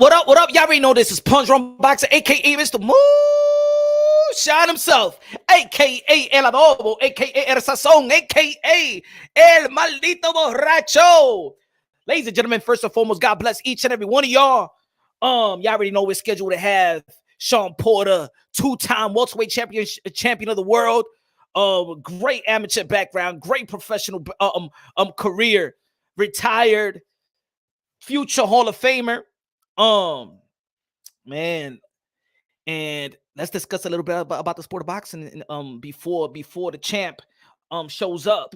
What up? What up? Y'all already know this is Punsh Drunk Boxing, aka Mr. Moonshine himself, aka El Adobo, aka El Sazón, aka El Maldito Borracho. Ladies and gentlemen, first and foremost, God bless each and every one of y'all. Y'all already know we're scheduled to have Shawn Porter, two-time welterweight champion of the world. Great amateur background, great professional career, retired, future Hall of Famer. Man, and let's discuss a little bit about the sport of boxing before the champ shows up.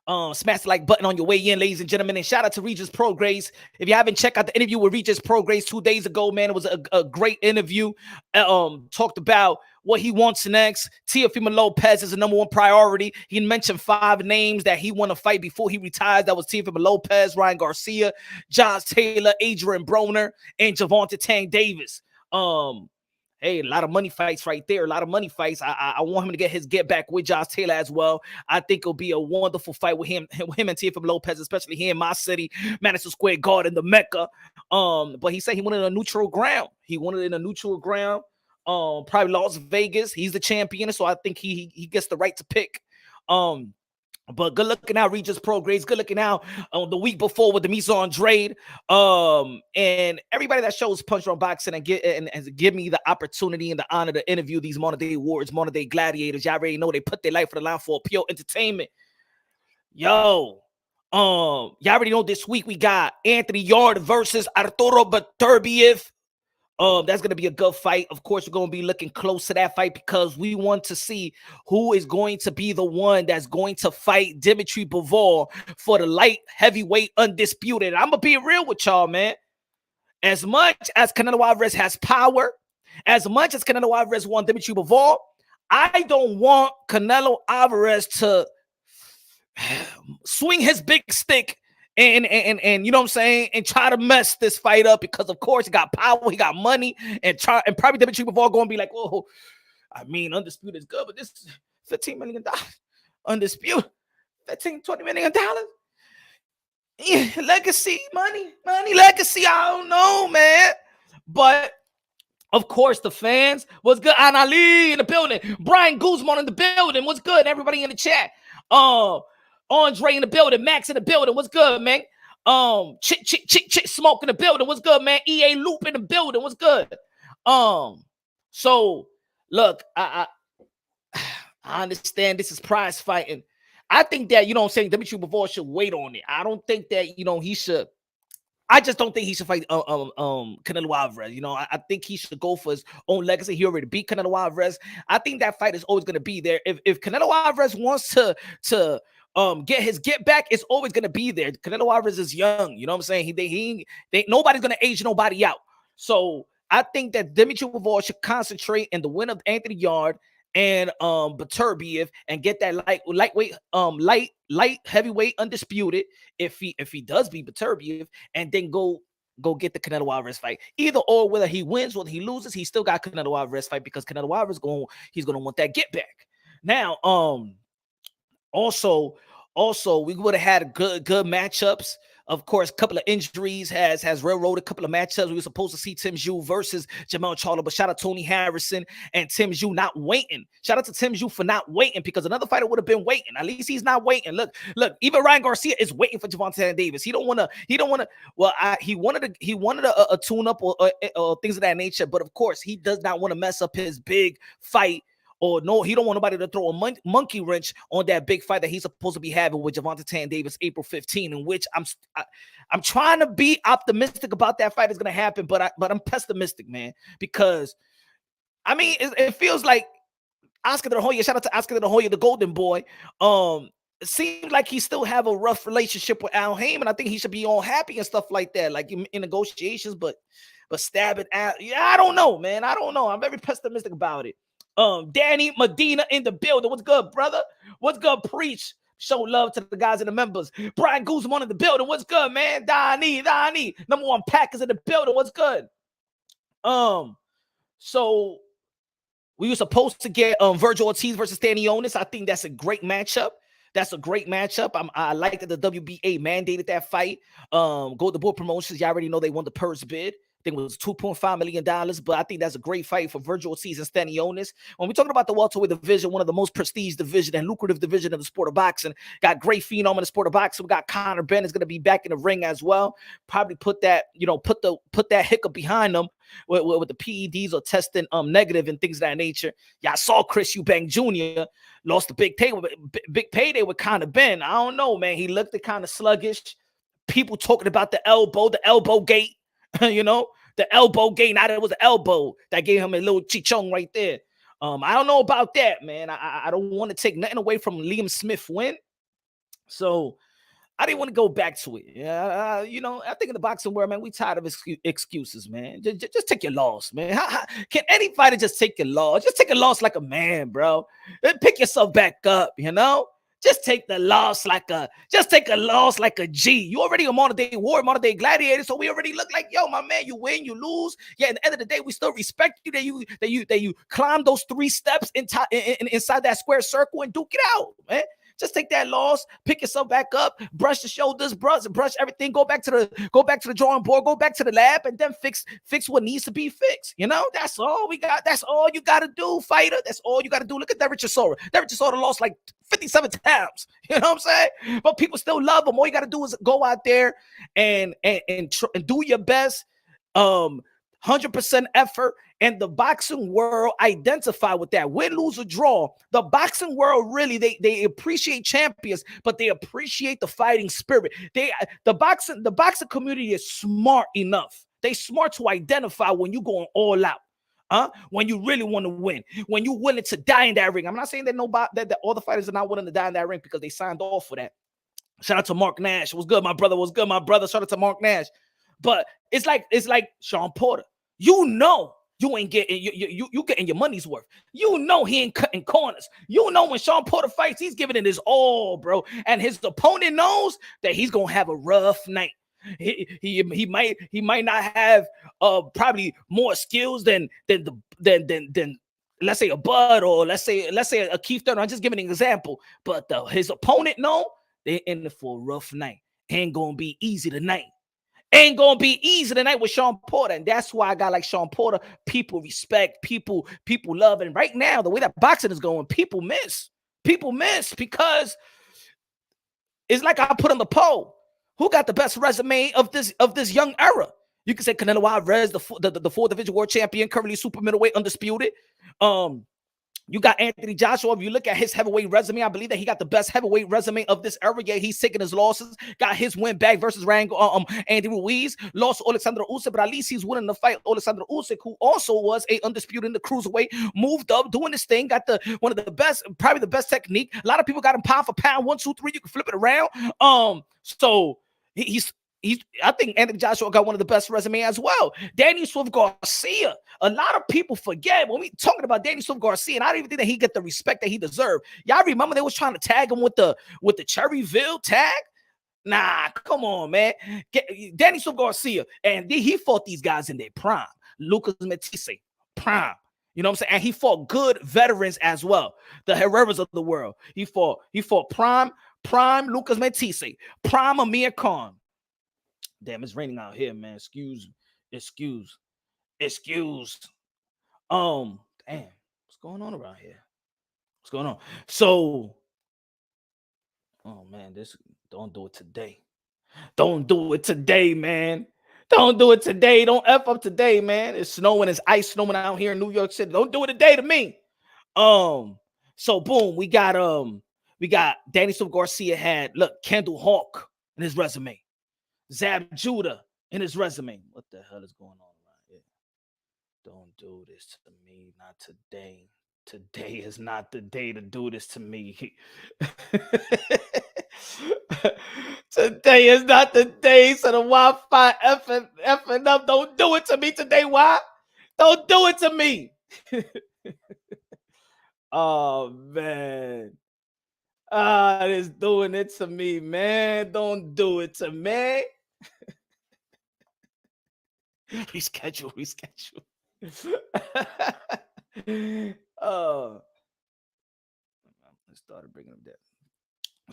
Smash the like button on your way in, ladies and gentlemen, and shout out to Regis Prograis. If you haven't checked out the interview with Regis Prograis 2 days ago, man, it was a great interview. Talked about what he wants next. Teofimo Lopez is the #1 priority. He mentioned 5 names that he want to fight before he retires. That was Teofimo Lopez, Ryan Garcia, Josh Taylor, Adrian Broner, and Gervonta Tank Davis. Hey, a lot of money fights right there. A lot of money fights. I want him to get back with Josh Taylor as well. I think it'll be a wonderful fight with him and Teofimo Lopez, especially here in my city, Madison Square Garden, the Mecca. But he said he wanted a neutral ground. Probably Las Vegas. He's the champion, so I think he gets the right to pick. But good looking out, Regis Prograis. Good looking out the week before with Demetrius Andrade. And everybody that shows Punch Drunk Boxing and give me the opportunity and the honor to interview these modern day warriors, modern day gladiators. Y'all already know they put their life on the line for pure entertainment. Yo, y'all already know this week we got Anthony Yard versus Arturo Beterbiev. That's going to be a good fight. Of course, we're going to be looking close to that fight because we want to see who is going to be the one that's going to fight Demetrius Bivol for the light heavyweight undisputed. I'm going to be real with y'all, man. As much as Canelo Alvarez has power, as much as Canelo Alvarez won Demetrius Bivol, I don't want Canelo Alvarez to swing his big stick and you know what I'm saying, and try to mess this fight up because of course he got power, he got money, and probably Demetrius Bivol going to be like, oh, I mean, undisputed is good, but this $15 million undisputed, $20 million. Yeah, legacy, money, legacy. I don't know, man. But of course, the fans, what's good? Anali in the building, Brian Guzman in the building, what's good? Everybody in the chat. Andre in the building, Max in the building, what's good, man? Chick Smoke in the building, what's good, man? EA Loop in the building, what's good? So look, I understand this is prize fighting. I think that, you know what I'm saying, Demetrius Bivol should wait on it. I don't think that, he should. I just don't think he should fight Canelo Alvarez. I think he should go for his own legacy. He already beat Canelo Alvarez. I think that fight is always going to be there. If Canelo Alvarez wants to get his get back, it's always going to be there. Canelo Alvarez is young. You know what I'm saying? Nobody's going to age nobody out. So I think that Demetrius Bivol should concentrate in the win of Anthony Yard and Beterbiev and get that light heavyweight undisputed if he does beat Beterbiev, and then go get the Canelo Alvarez fight. Either or, whether he wins, whether he loses, he still got Canelo Alvarez fight because Canelo Alvarez he's gonna want that get back. Now, also we would have had good matchups. Of course, a couple of injuries has railroaded a couple of matchups. We were supposed to see Tim Zhu versus Jamel Charlo, but shout out to Tony Harrison and Tim Zhu not waiting. Shout out to Tim Zhu for not waiting because another fighter would have been waiting. At least he's not waiting. Look, even Ryan Garcia is waiting for Gervonta Davis. He wanted a tune-up or things of that nature, but of course, he does not want to mess up his big fight. Or no, he don't want nobody to throw a monkey wrench on that big fight that he's supposed to be having with Gervonta Tank Davis April 15, in which I'm trying to be optimistic about that fight is going to happen, but I'm pessimistic, man, because I mean it feels like Oscar De La Hoya. Shout out to Oscar De La Hoya, the Golden Boy. It seems like he still have a rough relationship with Al Heyman. I think he should be all happy and stuff like that, like in negotiations, but stab it out. Yeah, I don't know, man. I don't know. I'm very pessimistic about it. Danny Medina in the building. What's good, brother? What's good, preach? Show love to the guys and the members. Brian Guzman in the building. What's good, man? Donnie. #1 Packers in the building. What's good? So we were supposed to get Virgil Ortiz versus Stanionis. I think that's a great matchup. I like that the WBA mandated that fight. Go to Board Promotions. You already know they won the purse bid. think it was $2.5 million. But I think that's a great fight for Virgil Ortiz and Stanionis. When we're talking about the welterweight division, one of the most prestige division and lucrative division of the sport of boxing, got great phenom in the sport of boxing. We got Conor Ben is going to be back in the ring as well. Probably put that, put that hiccup behind them with the PEDs or testing negative and things of that nature. Y'all saw Chris Eubank Jr. lost the big payday with Conor Ben. I don't know, man. He looked kind of sluggish. People talking about the elbow gate, the elbow gate. Now that was the elbow that gave him a little chichong right there. I don't know about that, man. I don't want to take nothing away from Liam Smith win. So I didn't want to go back to it. Yeah, I think in the boxing world, man, we tired of excuses, man. Just take your loss, man. Can any fighter just take your loss? Just take a loss like a man, bro. Then pick yourself back up, Just take the loss like a G. You already a modern day war, modern day gladiator, so we already look like, yo, my man, you win, you lose. Yeah, at the end of the day, we still respect you that you climb those 3 steps inside that square circle and duke it out, man. Just take that loss, pick yourself back up, brush the shoulders, brush everything, go back to the drawing board, go back to the lab, and then fix what needs to be fixed. That's all we got. That's all you got to do, fighter. That's all you got to do. Look at Derek Chisora. Derek Chisora lost like 57 times. You know what I'm saying? But people still love him. All you got to do is go out there and do your best. 100% effort, and the boxing world identify with that. Win, lose, or draw. The boxing world really they appreciate champions, but they appreciate the fighting spirit. The boxing community is smart enough. They smart to identify when you going all out. When you really want to win, when you're willing to die in that ring. I'm not saying that all the fighters are not willing to die in that ring because they signed off for that. Shout out to Mark Nash. What's good, my brother? What's good, my brother? Shout out to Mark Nash. But it's like Shawn Porter. You ain't getting you getting your money's worth. He ain't cutting corners. When Shawn Porter fights, he's giving it his all, bro. And his opponent knows that he's gonna have a rough night. He might not have probably more skills than let's say a Bud or let's say a Keith Thurman. I'm just giving an example. But his opponent know they're in it for a rough night. Ain't gonna be easy tonight. Ain't gonna be easy tonight with Shawn Porter, and that's why I got like Shawn Porter. People respect, people love, and right now the way that boxing is going, people miss because it's like I put on the poll. Who got the best resume of this young era? You can say Canelo Alvarez, the 4th division world champion, currently super middleweight, undisputed. You got Anthony Joshua. If you look at his heavyweight resume, I believe that he got the best heavyweight resume of this era. Yeah, he's taking his losses. Got his win back versus Andy Ruiz. Lost Alexander Usyk, but at least he's winning the fight. Alexander Usyk, who also was a undisputed in the cruiserweight, moved up, doing this thing. Got one of the best, probably the best technique. A lot of people got him pound for pound, 1, 2, 3. You can flip it around. So I think Anthony Joshua got one of the best resume as well. Danny Swift Garcia. A lot of people forget when we talking about Danny Swift Garcia, and I don't even think that he get the respect that he deserved. Y'all remember they was trying to tag him with the Cherryville tag? Nah, come on, man. Danny Swift Garcia, and he fought these guys in their prime. Lucas Matisse, prime. You know what I'm saying? And he fought good veterans as well. The Herreras of the world. He fought prime Lucas Matisse, prime Amir Khan. Damn, it's raining out here, man. Excuse. Damn, what's going on around here? What's going on? So, oh man, don't do it today. Don't do it today, man. Don't do it today. Don't F up today, man. It's snowing, it's ice snowing out here in New York City. Don't do it today to me. So boom, we got Danny Swift Garcia had Kendall Hawk in his resume. Zab Judah in his resume. What the hell is going on around here? Don't do this to me. Not today. Today is not the day to do this to me. Today is not the day. So the Wi-Fi effing up. Don't do it to me today. Why? Don't do it to me. Oh, man. It's doing it to me, man. Don't do it to me. Reschedule. I started bringing them down.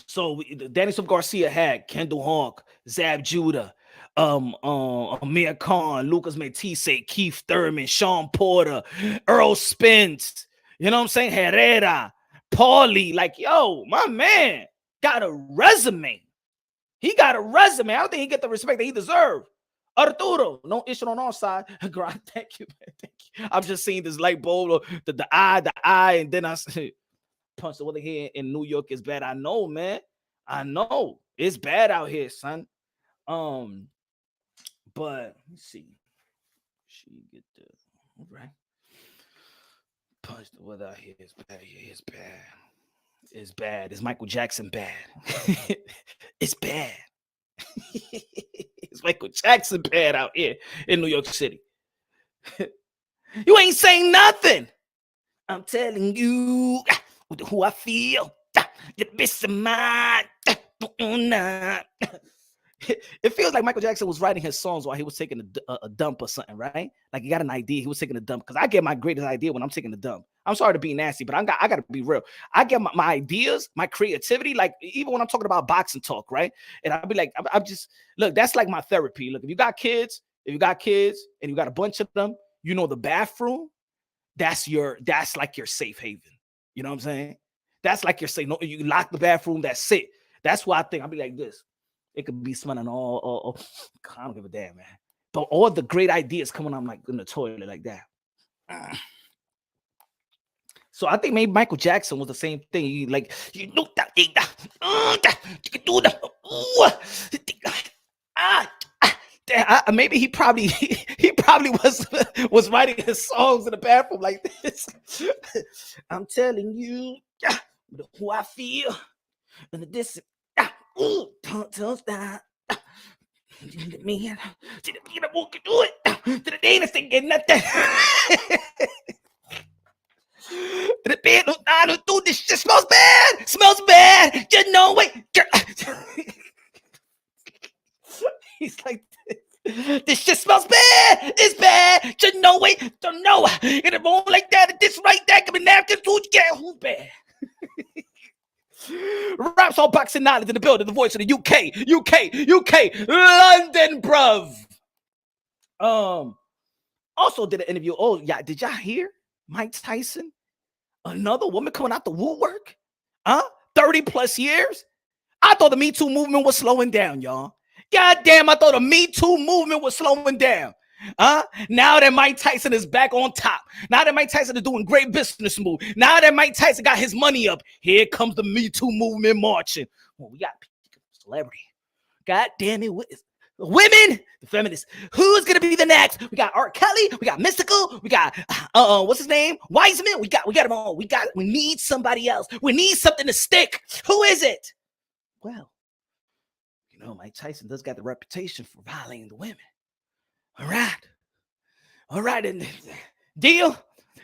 So Danny Swift Garcia had Kendall Hawk, Zab Judah, Amir Khan, Lucas Matisse, Keith Thurman, Shawn Porter, Earl Spence, you know what I'm saying? Herrera, Paulie, like, yo, my man got a resume. He got a resume. I don't think he get the respect that he deserves. Arturo, no issue on our side. Thank you, man. Thank you. I'm just seeing this light bulb, the eye, and then I say, Punch, the weather here in New York is bad. I know, man. I know it's bad out here, son. But let's see. She get the all right. Punch, the weather out here is bad. Yeah, it's bad. It's bad. Is Michael Jackson bad? It's bad. It's Michael Jackson bad out here in New York City. You ain't saying nothing. I'm telling you who I feel. The best of mine. It feels like Michael Jackson was writing his songs while he was taking a dump or something, right? Like he got an idea, he was taking a dump. Because I get my greatest idea when I'm taking a dump. I'm sorry to be nasty, but I got to be real. I get my ideas, my creativity, like even when I'm talking about boxing talk, right? And I'll be like, I'm just, look, that's like my therapy. Look, if you got kids and you got a bunch of them, you know, the bathroom, that's like your safe haven. You know what I'm saying? That's like your safe. No, you lock the bathroom, that's it. That's why I think I'll be like this. It could be smelling all I don't give a damn, man. But all the great ideas coming on like in the toilet like that. So I think maybe Michael Jackson was the same thing. He like, you know that thing, you can do that. Maybe he probably was writing his songs in the bathroom like this. I'm telling you who I feel, and this. Don't stop. Man, to the people who can do it. To the Danish thing get nothing. To the people who do this shit smells bad. Smells bad. You know, wait. He's like, this shit smells bad. It's bad. You know, wait. Don't know. And it won't like that. This right there. Give me napkins. Who's bad? Raps all boxing knowledge in the building. The voice of the UK, London, bruv. Also did an interview. Oh, yeah, did y'all hear Mike Tyson? Another woman coming out the woodwork? 30 plus years? I thought the Me Too movement was slowing down, y'all. God damn, I thought the Me Too movement was slowing down. Now that Mike Tyson is back on top, now that Mike Tyson is doing great business move, now that Mike Tyson got his money up, here comes the Me Too movement marching. Well, we got celebrity. God damn it, women, the feminists. Who's gonna be the next? We got R. Kelly, we got Mystical, we got what's his name? Wiseman. We got them all. We need somebody else. We need something to stick. Who is it? Well, you know, Mike Tyson does got the reputation for violating the women. All right, and deal.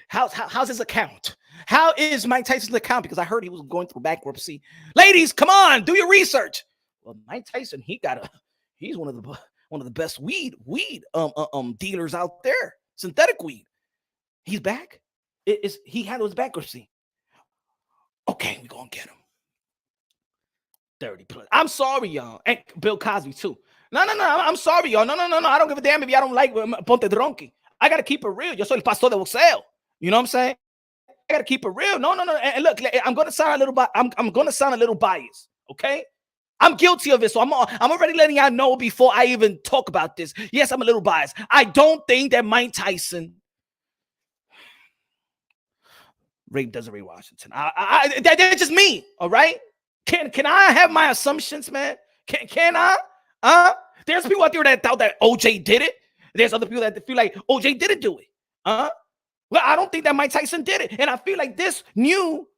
How's his account? How is Mike Tyson's account? Because I heard he was going through bankruptcy. Ladies, come on, do your research. Well, Mike Tyson, he's one of the best weed dealers out there. Synthetic weed. He's back. He handled his bankruptcy. Okay, we're gonna get him. 30 plus. I'm sorry, y'all. And Bill Cosby too. No. I'm sorry, y'all. No. I don't give a damn if y'all don't like Ponte Drunky. I gotta keep it real. Yo soy el pastor de boxeo. You know what I'm saying? I gotta keep it real. No. And look, I'm gonna sound a little I'm gonna sound a little biased. Okay, I'm guilty of it, so I'm already letting y'all know before I even talk about this. Yes, I'm a little biased. I don't think that Mike Tyson raped Desiree Washington. That's just me. All right. Can I have my assumptions, man? Can I? There's people out there that thought that OJ did it. There's other people that feel like OJ didn't do it. Well, I don't think that Mike Tyson did it. And I feel like this new,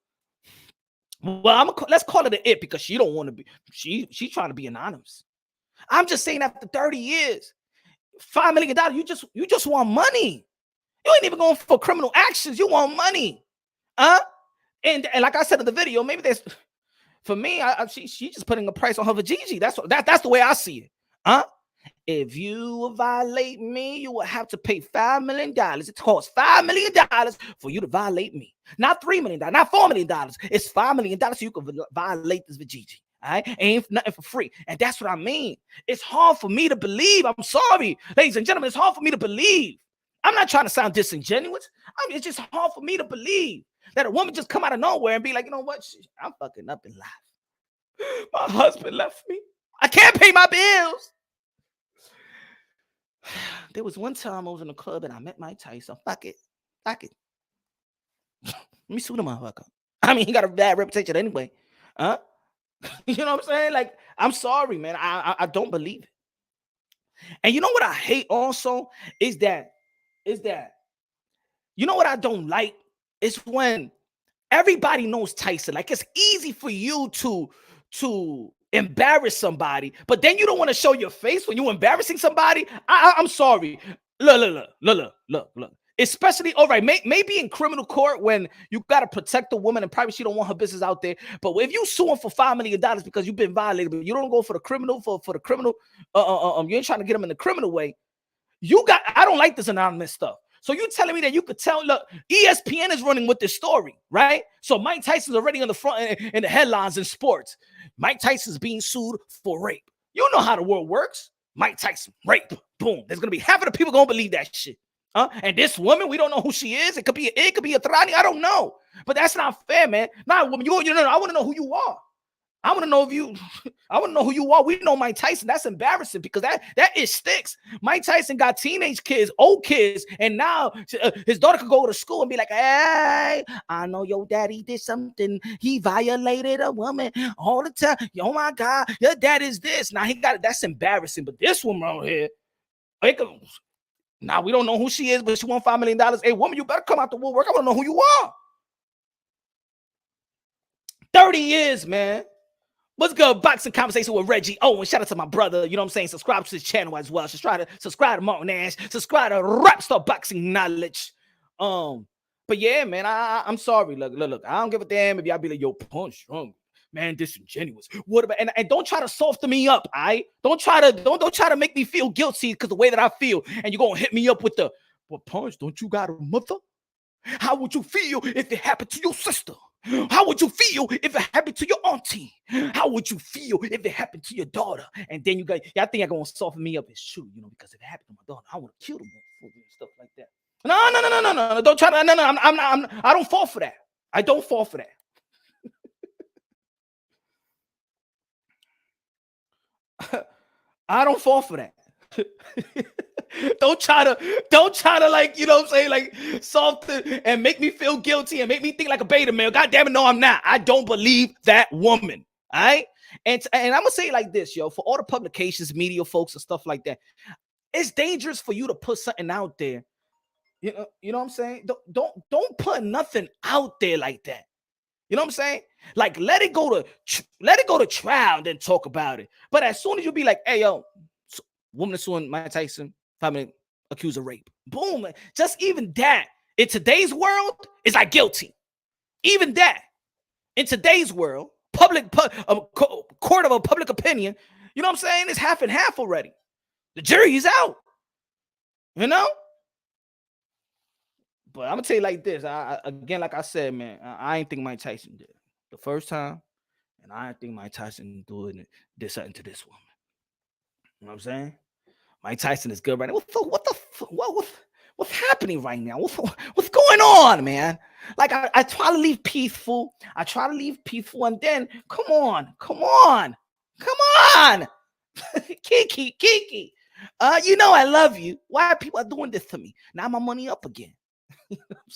well, let's call it an it because she don't want to be, she's trying to be anonymous. I'm just saying after 30 years, $5 million, you just want money. You ain't even going for criminal actions. You want money. And like I said in the video, maybe there's, for me, she's just putting a price on her vajiji. That's the way I see it. If you violate me, you will have to pay $5 million. It costs $5 million for you to violate me. Not $3 million, not $4 million. It's $5 million so you can violate this vajiji. right? Ain't nothing for free. And that's what I mean. It's hard for me to believe. I'm sorry, ladies and gentlemen. It's hard for me to believe. I'm not trying to sound disingenuous. It's just hard for me to believe that a woman just come out of nowhere and be like, you know what? I'm fucking up in life. My husband left me. I can't pay my bills. There was one time I was in a club and I met Mike Tyson. Fuck it. Let me sue the motherfucker. I mean, he got a bad reputation anyway. Huh? You know what I'm saying? Like, I'm sorry, man. I don't believe it. And you know what I hate also is that you know what I don't like is when everybody knows Tyson. Like, it's easy for you to embarrass somebody, but then you don't want to show your face when you're embarrassing somebody. I'm sorry. Look. Especially, all right, maybe in criminal court when you got to protect the woman and probably she don't want her business out there. But if you suing for $5 million because you've been violated, but you don't go for the criminal, for the criminal, you ain't trying to get them in the criminal way. I don't like this anonymous stuff. So you telling me that you could tell, look, ESPN is running with this story, right? So Mike Tyson's already on the front in the headlines in sports. Mike Tyson's being sued for rape. You know how the world works. Mike Tyson, rape, boom. There's going to be half of the people going to believe that shit. And this woman, we don't know who she is. It could be a Trani. I don't know. But that's not fair, man. Nah, woman, I want to know who you are. I want to know who you are. We know Mike Tyson. That's embarrassing because that is sticks. Mike Tyson got teenage kids, old kids, and now his daughter could go to school and be like, hey, I know your daddy did something. He violated a woman all the time. Oh my God, your dad is this. Now that's embarrassing. But this woman out here, now we don't know who she is, but she won $5 million. Hey, woman, you better come out the woodwork. I want to know who you are. 30 years, man. What's good? Boxing conversation with Reggie. Oh, and shout out to my brother. You know what I'm saying? Subscribe to his channel as well. Subscribe to Martin Nash. Subscribe to Rapstar Boxing Knowledge. But yeah, man, I'm sorry. Look. I don't give a damn if y'all be like, yo, Punch Drunk, man, disingenuous. What about and don't try to soften me up, all right? Don't try to make me feel guilty because the way that I feel, and you're gonna hit me up with well, Punch, don't you got a mother? How would you feel if it happened to your sister? How would you feel if it happened to your auntie? How would you feel if it happened to your daughter? And then y'all think you're gonna soften me up. It's true, because if it happened to my daughter, I would have killed him and stuff like that. No. Don't try to. No. I don't fall for that. I don't fall for that. I don't fall for that. Don't try to like, you know what I'm saying, like soften and make me feel guilty and make me think like a beta male. God damn it, no, I'm not. I don't believe that woman. All right. And I'm gonna say it like this, yo, for all the publications, media folks and stuff like that, it's dangerous for you to put something out there. You know what I'm saying? Don't put nothing out there like that. You know what I'm saying? Like let it go to trial and then talk about it. But as soon as you be like, hey, yo, woman suing Mike Tyson, family accused of rape. Boom. Just even that in today's world is like guilty. Even that in today's world, court of a public opinion, you know what I'm saying? It's half and half already. The jury is out. You know? But I'm gonna tell you like this. Again, like I said, man, I ain't think Mike Tyson did the first time, and I ain't think Mike Tyson did something to this woman. You know what I'm saying? Mike Tyson is good right now. What's happening right now? What's going on, man? Like I try to leave peaceful. And then come on. Kiki. I love you. Why are people doing this to me? Now my money up again. You know what I'm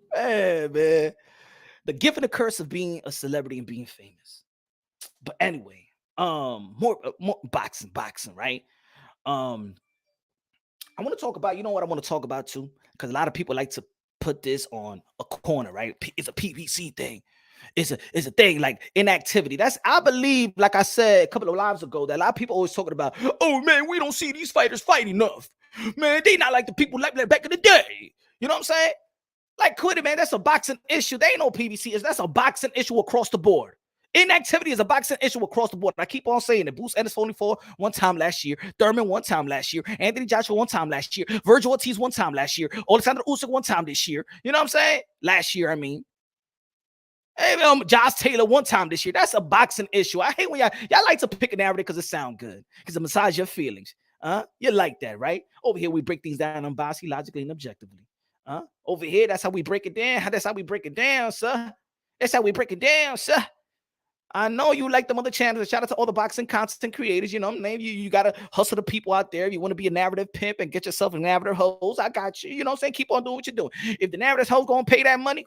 saying? Man. The gift and the curse of being a celebrity and being famous. But anyway, more boxing, right? I want to talk about, you know what I want to talk about too? Because a lot of people like to put this on a corner, right? It's a PPC thing. It's a thing like inactivity. I believe, like I said a couple of lives ago, that a lot of people always talking about, oh man, we don't see these fighters fight enough. Man, they not like the people like back in the day. You know what I'm saying? Like, quit it, man. That's a boxing issue. They ain't no PVC. That's a boxing issue across the board. Inactivity is a boxing issue across the board. I keep on saying it. Bruce Ennis 44 one time last year. Thurman one time last year. Anthony Joshua one time last year. Virgil Ortiz one time last year. Alexander Usyk one time this year. You know what I'm saying? Last year, I mean. Hey, Josh Taylor one time this year. That's a boxing issue. I hate when y'all like to pick a narrative because it sound good, because it massage your feelings. You like that, right? Over here, we break things down unbiasedly, logically, and objectively. Over here, that's how we break it down. That's how we break it down, sir. That's how we break it down, sir. I know you like them other channels. Shout out to all the boxing content creators. You know, you gotta hustle the people out there. If you want to be a narrative pimp and get yourself a narrative hoes, I got you. You know what I'm saying? Keep on doing what you're doing. If the narrative hoes gonna pay that money,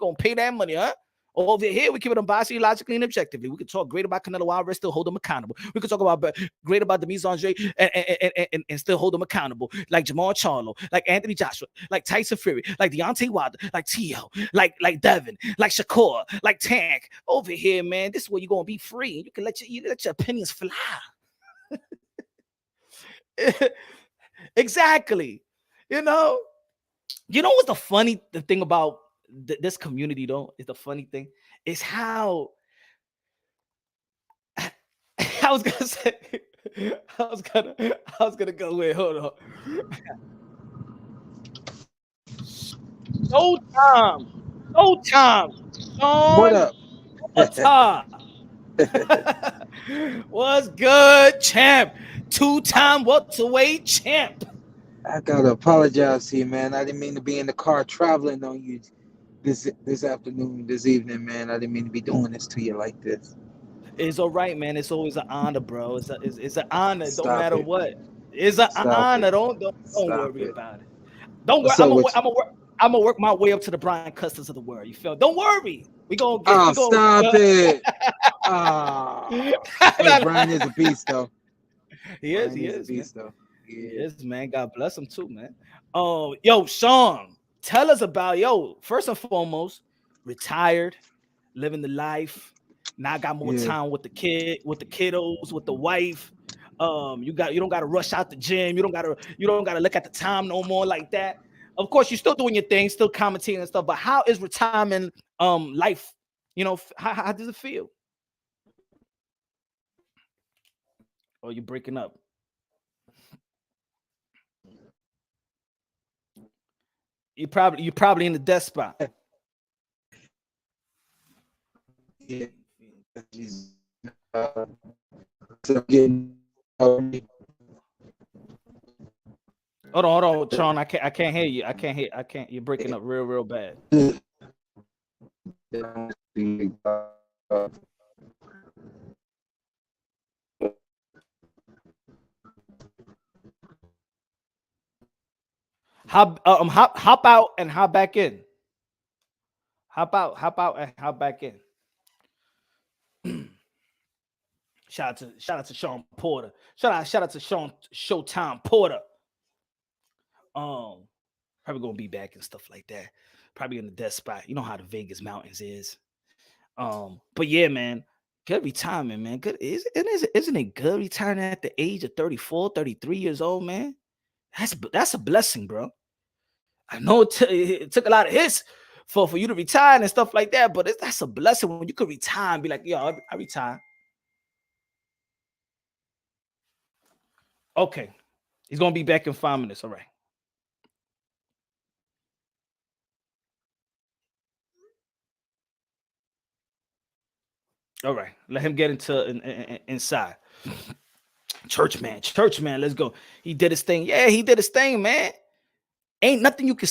huh? Over here, we keep it unbiased, logically, and objectively. We can talk great about Canelo Alvarez, still hold them accountable. We can talk about great about Demetrius Andrade and still hold them accountable. Like Jamal Charlo, like Anthony Joshua, like Tyson Fury, like Deontay Wilder, like Teo, like Devin, like Shakur, like Tank. Over here, man, this is where you're gonna be free. You can let your opinions fly. Exactly. You know what's the thing about this community though is the funny thing is how I was gonna say I was gonna go. Wait, hold on. No time. What up? What's good, champ? 2-time welterweight champ. I gotta apologize to you, man. I didn't mean to be in the car traveling on you this afternoon, this evening, man. I didn't mean to be doing this to you like this. It's all right, man. It's always an honor, bro. It's an honor. Stop Don't matter it. what. It's an Stop honor. it. Don't Stop worry it. about it. Don't worry. What's up with I'm gonna work my way up to the Brian Custers of the world. You feel? Don't worry. We gonna get. Oh, stop it. Hey, Brian is a beast, though. He is. A beast, though. He is, man. God bless him too, man. Oh, yo, Shawn, tell us about first and foremost, retired, living the life. Now I got more time with the kiddos, with the wife. You don't gotta rush out the gym. You don't gotta look at the time no more like that. Of course, you're still doing your thing, still commentating and stuff. But how is retirement life? How does it feel? Oh, you're breaking up. You're probably in the death spot. Yeah. Hold on, Shawn. I can't hear you. I can't. You're breaking up real bad. Hop out and hop back in. Hop out and hop back in. Shout out to Shawn Porter. Shout out to Showtime Porter. Probably gonna be back and stuff like that. Probably in the death spot. You know how the Vegas mountains is. But yeah, man, good retirement, man. Good. Isn't it good retiring at the age of 34, 33 years old, man? That's a blessing, bro. I know it took a lot of hits for you to retire and stuff like that, but that's a blessing when you could retire and be like, yo, I retire. Okay. He's gonna be back in 5 minutes. All right. All right. Let him get inside. Church man, let's go. He did his thing. Yeah, he did his thing, man. Ain't nothing you can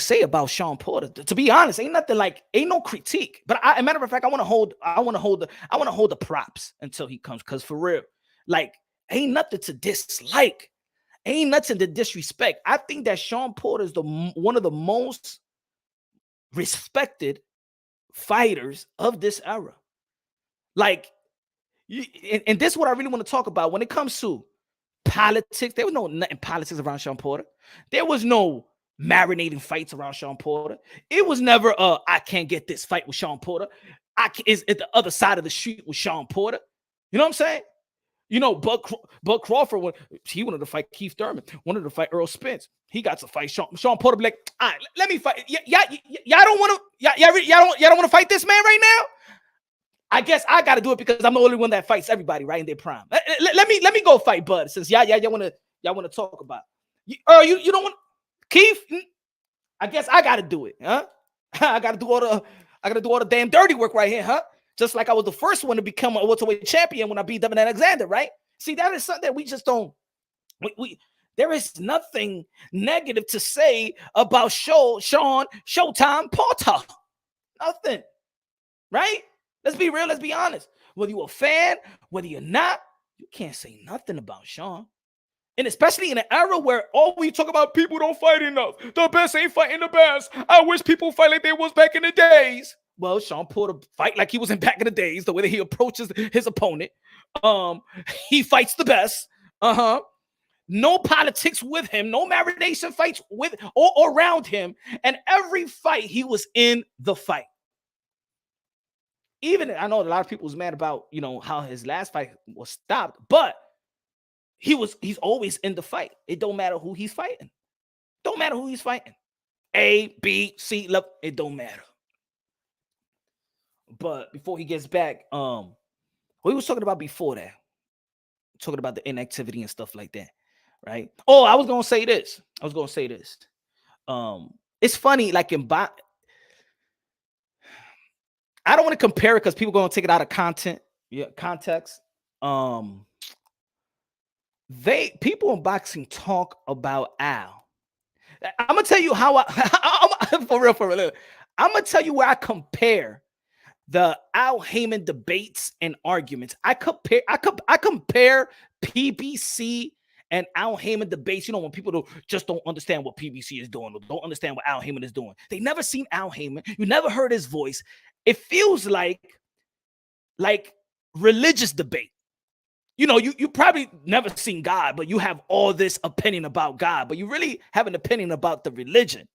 say about Shawn Porter. To be honest, ain't no critique. But as a matter of fact, I want to hold the props until he comes. Cause for real, like, ain't nothing to dislike. Ain't nothing to disrespect. I think that Shawn Porter is one of the most respected fighters of this era. Like, and this is what I really want to talk about when it comes to politics. There was nothing politics around Shawn Porter. There was no marinating fights around Shawn Porter. It was never I can't get this fight with Shawn Porter. Is at the other side of the street with Shawn Porter. You know what I'm saying? You know, Bud Crawford, when he wanted to fight Keith Thurman, wanted to fight Earl Spence. He got to fight Shawn Porter. Be like, all right, let me fight. Y'all don't want to. Y'all don't want to fight this man right now. I guess I got to do it because I'm the only one that fights everybody right in their prime. Let me go fight Bud since y'all want to talk about. You don't want Keith. I guess I got to do it, huh? I got to do all I gotta do all the damn dirty work right here, huh? Just like I was the first one to become a welterweight champion when I beat Demetrius Alexander, right? See, that is something that we just don't. We there is nothing negative to say about Shawn Showtime Porter. Nothing, right? Let's be real. Let's be honest. Whether you're a fan, whether you're not, you can't say nothing about Shawn. And especially in an era where all we talk about, people don't fight enough. The best ain't fighting the best. I wish people fight like they was back in the days. Well, Shawn Porter fight like he was in back in the days, the way that he approaches his opponent. Um, he fights the best. Uh-huh. No politics with him, no marination fights with or around him. And every fight, he was in the fight. Even I know a lot of people was mad about, how his last fight was stopped, but he's always in the fight. It don't matter who he's fighting. Don't matter who he's fighting. A, B, C, look, it don't matter. But before he gets back, what he was talking about before that, talking about the inactivity and stuff like that, right? Oh, I was gonna say this. It's funny, like I don't want to compare it because people are gonna take it out of context. People in boxing talk about Al. I'm gonna tell you how for real. I'm gonna tell you where I compare the Al Heyman debates and arguments. I compare PBC and Al Heyman debates. When people just don't understand what PBC is doing or don't understand what Al Heyman is doing. They never seen Al Heyman. You never heard his voice. It feels like religious debate. You probably never seen God, but you have all this opinion about God, but you really have an opinion about the religion,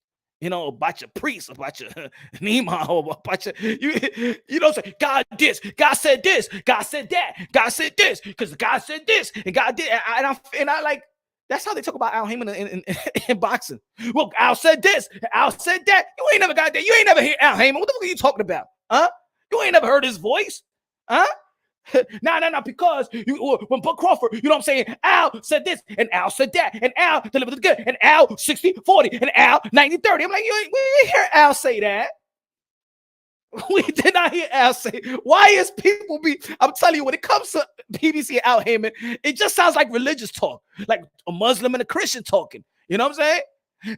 about your priest, about your Nima, or about you don't say God this, God said this, God said that, God said this, because God said this, and God did, and I like, that's how they talk about Al Heyman in boxing. Well, Al said this, Al said that. You ain't never got that. You ain't never hear Al Heyman. What the fuck are you talking about? Huh? You ain't never heard his voice? Huh? No, because when Buck Crawford, you know what I'm saying, Al said this, and Al said that, and Al delivered it good, and Al 60-40, and Al 90-30. I'm like, we didn't hear Al say that. We did not hear Al say. Why is people I'm telling you, when it comes to PBC and Al Heyman, it just sounds like religious talk, like a Muslim and a Christian talking. You know what I'm saying?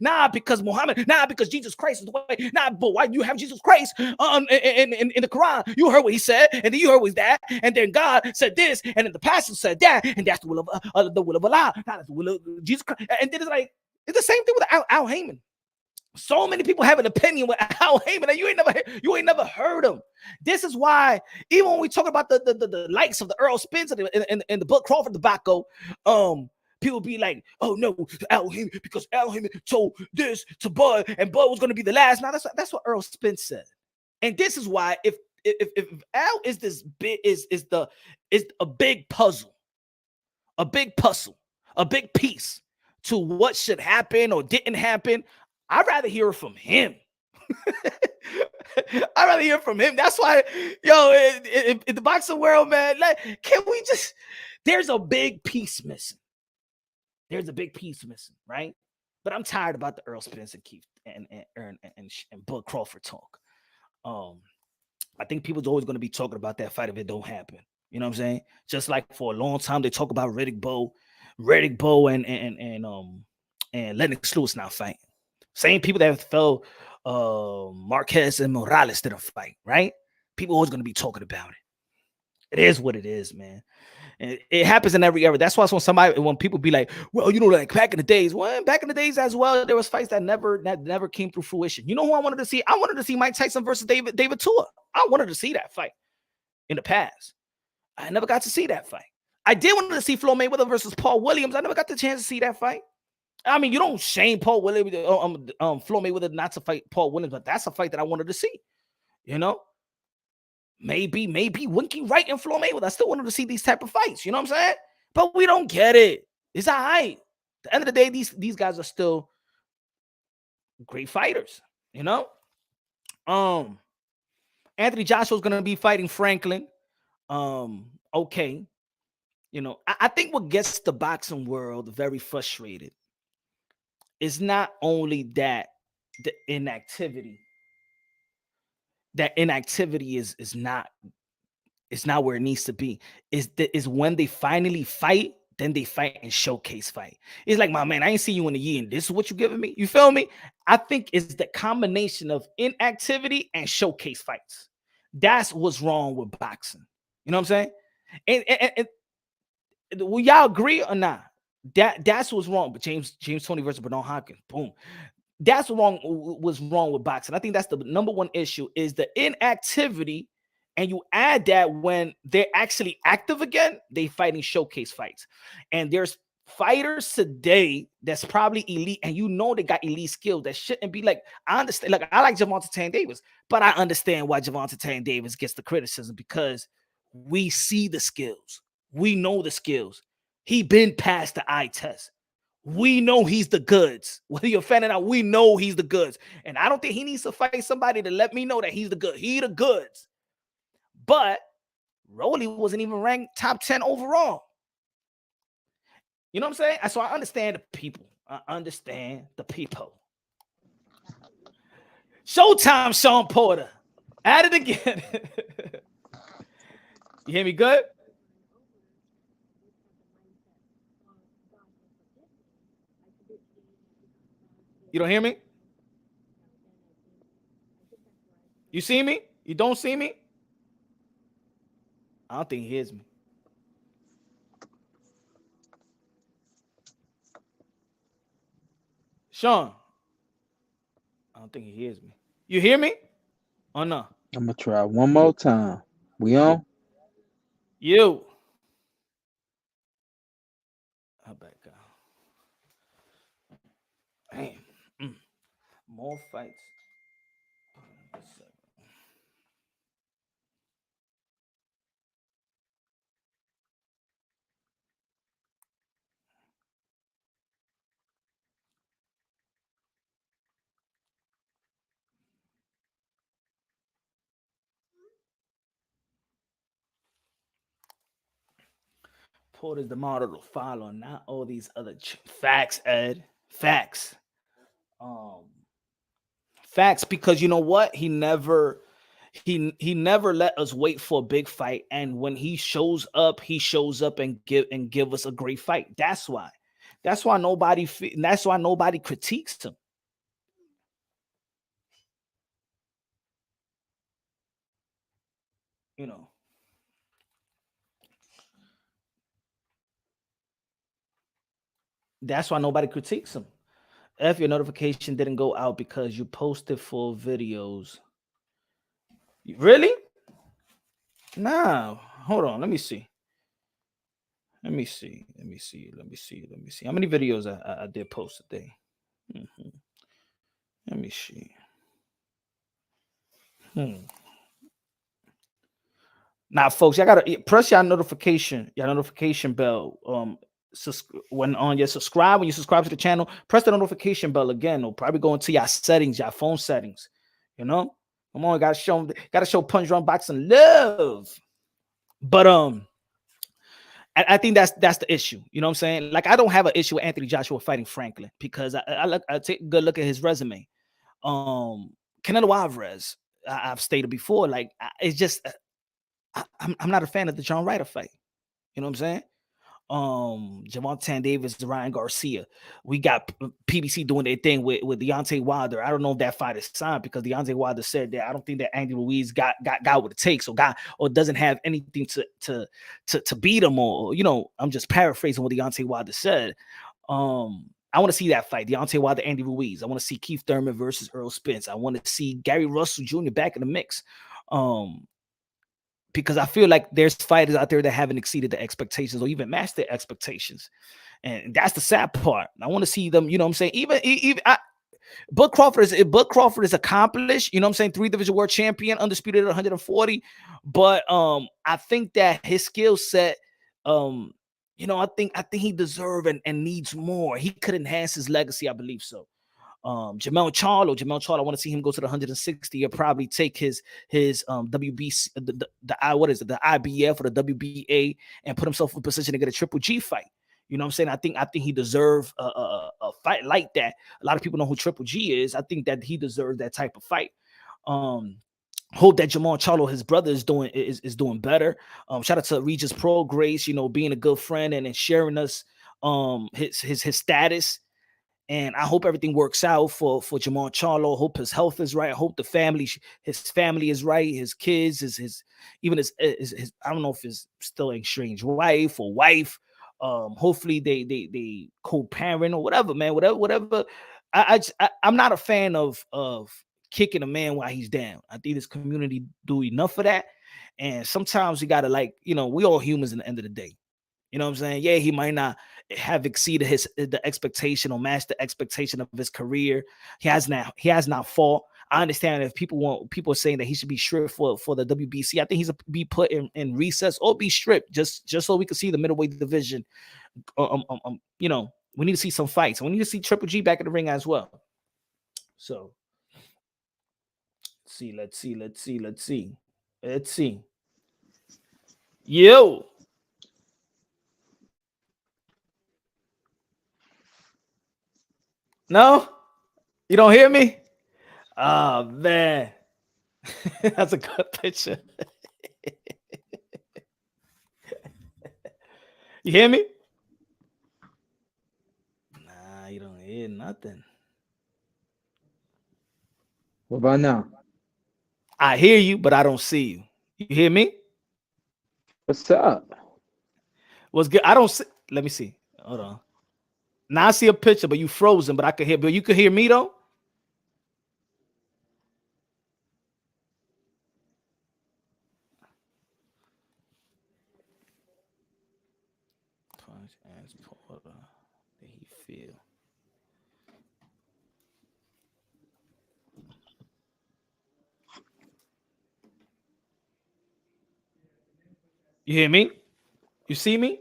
Nah, because Muhammad. Nah, because Jesus Christ is the way. Nah, but why do you have Jesus Christ in the Quran? You heard what he said, and then you heard what that, and then God said this, and then the pastor said that, and that's the will of Allah, not the will of Jesus Christ. And then it's the same thing with Al Heyman. So many people have an opinion with Al Heyman, and you ain't never heard him. This is why, even when we talk about the likes of the Earl Spence and the Buck Crawford debacle, people be like, "Oh no, Al Heyman," because Al Heyman told this to Bud, and Bud was going to be the last. Now that's what Earl Spence said, and this is why if Al is this big is a big puzzle, a big piece to what should happen or didn't happen, I'd rather hear from him. I'd rather hear from him. That's why, in the boxing world, man, can we just? There's a big piece missing. Right? But I'm tired about the Earl Spence and Keith and Bud Crawford talk. I think people's always going to be talking about that fight if it don't happen. You know what I'm saying? Just like for a long time they talk about Riddick Bowe and Lennox Lewis now fighting. Same people that fell Marquez and Morales didn't fight, right? People always going to be talking about it. It is what it is, man. And it happens in every era. That's why when people be like, well, like back in the days, back in the days as well, there was fights that never came through fruition. You know who I wanted to see? I wanted to see Mike Tyson versus David Tua. I wanted to see that fight in the past. I never got to see that fight. I did want to see Floyd Mayweather versus Paul Williams. I never got the chance to see that fight. I mean, you don't shame Paul Williams, Floyd Mayweather not to fight Paul Williams, but that's a fight that I wanted to see. Maybe Winky Wright and Floyd Mayweather. I still wanted to see these type of fights. You know what I'm saying? But we don't get it. It's all right. At the end of the day, these guys are still great fighters. Anthony Joshua's gonna be fighting Franklin. Okay. I think what gets the boxing world very frustrated is not only that the inactivity. that inactivity is not where it needs to be. Is when they finally fight, then they fight and showcase fight. It's like, my man, I ain't seen you in a year, and this is what you giving me. You feel me? I think it's the combination of inactivity and showcase fights. That's what's wrong with boxing. You know what I'm saying? And will y'all agree or not? That's what's wrong. But James Toney versus Bernard Hopkins, boom. That's what's wrong with boxing. I think that's the number one issue is the inactivity. And you add that when they're actually active again, they fighting showcase fights. And there's fighters today that's probably elite, and you know they got elite skills that shouldn't be like. I understand, like I like Gervonta Tank Davis, but I understand why Gervonta Tank Davis gets the criticism because we see the skills, we know the skills. He been past the eye test. We know he's the goods. Whether you're fan or not, we know he's the goods. And I don't think he needs to fight somebody to let me know that he's the good. He the goods. But Rolly wasn't even ranked top 10 overall. You know what I'm saying? So I understand the people. I understand the people. Showtime, Shawn Porter. At it again. You hear me good? You don't hear me? You see me? You don't see me? I don't think he hears me. Shawn, I don't think he hears me. You hear me? Or no? I'm gonna try one more time. We on? You. How about God? Damn. More fights. Porter's the model to follow, not all these other facts, Ed. Facts. Um, facts, because you know what? He never let us wait for a big fight. And when he shows up and give us a great fight. That's why. That's why nobody critiques him. You know. That's why nobody critiques him. If your notification didn't go out because you posted full videos. Really? Nah. Hold on. Let me see. Let me see. How many videos I did post today? Mm-hmm. Let me see. Now, folks, y'all gotta press your notification bell. When you subscribe to the channel, press the notification bell again. It'll probably go into your settings, your phone settings. You know, come on, gotta show Punch Drunk Boxing love. But I think that's the issue. You know what I'm saying? Like, I don't have an issue with Anthony Joshua fighting Franklin because I take a good look at his resume. Canelo Alvarez, I've stated before, like it's just I'm not a fan of the John Ryder fight. You know what I'm saying? Gervonta Davis, Ryan Garcia. We got PBC doing their thing with Deontay Wilder. I don't know if that fight is signed because Deontay Wilder said that I don't think that Andy Ruiz got what it takes, or doesn't have anything to beat him, or I'm just paraphrasing what Deontay Wilder said. I want to see that fight, Deontay Wilder, Andy Ruiz. I want to see Keith Thurman versus Earl Spence. I want to see Gary Russell Jr. back in the mix. Because I feel like there's fighters out there that haven't exceeded the expectations or even matched their expectations. And that's the sad part. I want to see them, you know what I'm saying? Even Bud Crawford is accomplished, you know what I'm saying? 3-division world champion, undisputed at 140. But I think that his skill set, I think he deserves and needs more. He could enhance his legacy, I believe so. Jamel Charlo, I want to see him go to the 160 or probably take his WBC, the IBF or the WBA, and put himself in position to get a Triple G fight. You know what I'm saying? I think he deserves a fight like that. A lot of people know who Triple G is. I think that he deserves that type of fight. Hope that Jamal Charlo, his brother, is doing better. Shout out to Regis Prograis, being a good friend and sharing us his status. And I hope everything works out for Jamal Charlo. Hope his health is right. I hope his family is right. His kids, his even his I don't know if his still estranged wife or wife. Hopefully they co-parent or whatever, man. Whatever. I'm not a fan of kicking a man while he's down. I think this community do enough of that. And sometimes you gotta, like, we all humans in the end of the day. You know what I'm saying? Yeah, he might not have exceeded the expectation or matched the expectation of his career. He has not fought. I understand if people are saying that he should be stripped for the WBC. I think he's be put in recess or be stripped just so we can see the middleweight division. We need to see some fights. We need to see Triple G back in the ring as well. So let's see. Yo. No? You don't hear me? Oh man. That's a good picture. You hear me? Nah, you don't hear nothing. What about now? I hear you, but I don't see you. You hear me? What's up? What's good? I don't see. Let me see. Hold on. Now I see a picture, but you frozen. But I can hear. But you can hear me though. Punch as Porter. Did he feel? You hear me? You see me?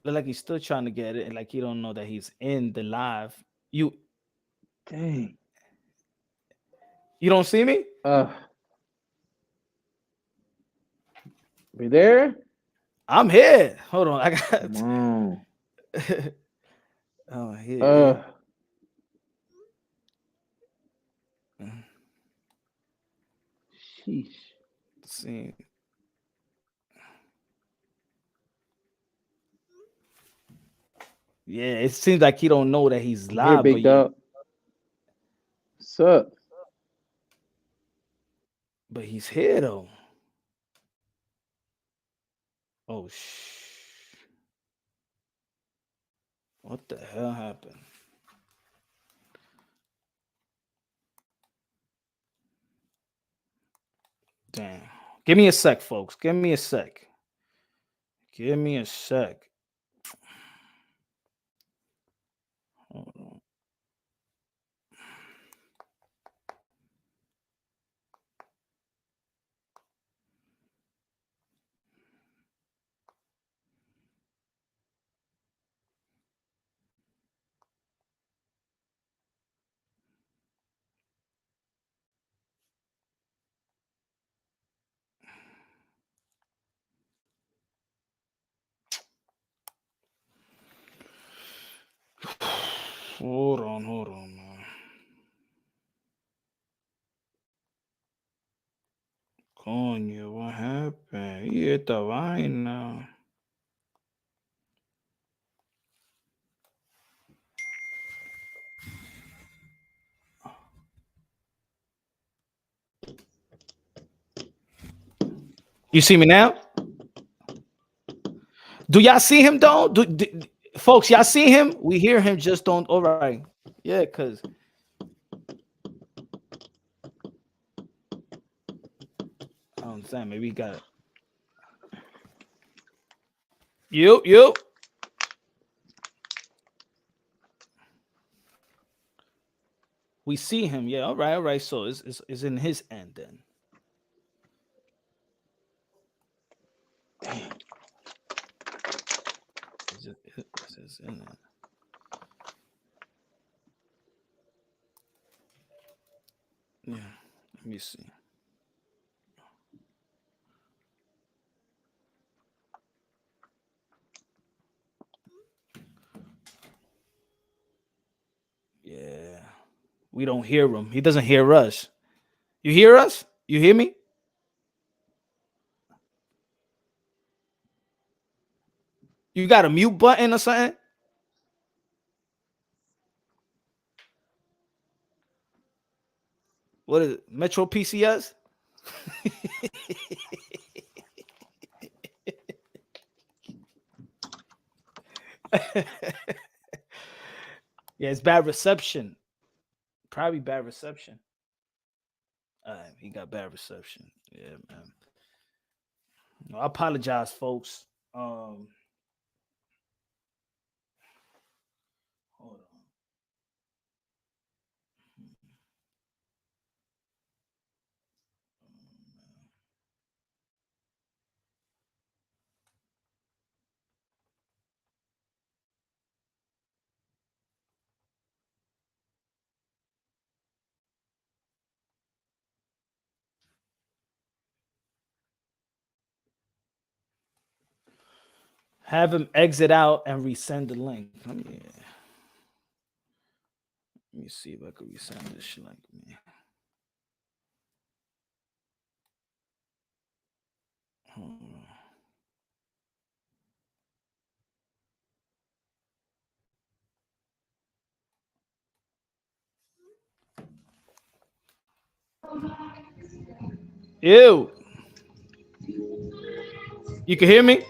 Look like he's still trying to get it, and like he don't know that he's in the live. You Dang. you don't see me? We there? I'm here. Hold on. I got. Come on. Oh, here. Sheesh. See. Yeah, it seems like he don't know that he's I'm here, live, big dog. What's up? but he's here though. Oh what the hell happened? Damn. Give me a sec, folks. Give me a sec. Give me a sec. Hold on. Hold on, man. Coño, what happened? Y esta vaina. You see me now? Do y'all see him though? Folks, y'all see him? We hear him, just don't. All right. Yeah, because I don't understand. Maybe he got it. You. We see him. Yeah, all right. So it's in his end then. It's in it. Yeah, let me see. We don't hear him. He doesn't hear us. You hear us? You hear me? You got a mute button or something? What is it? Metro PCS? Yeah, it's bad reception. Probably bad reception. He got bad reception. Yeah, man. No, I apologize, folks. Hold on. Have him exit out and resend the link. Let me see if I can resend this link. Man. Hmm. Ew. You can hear me?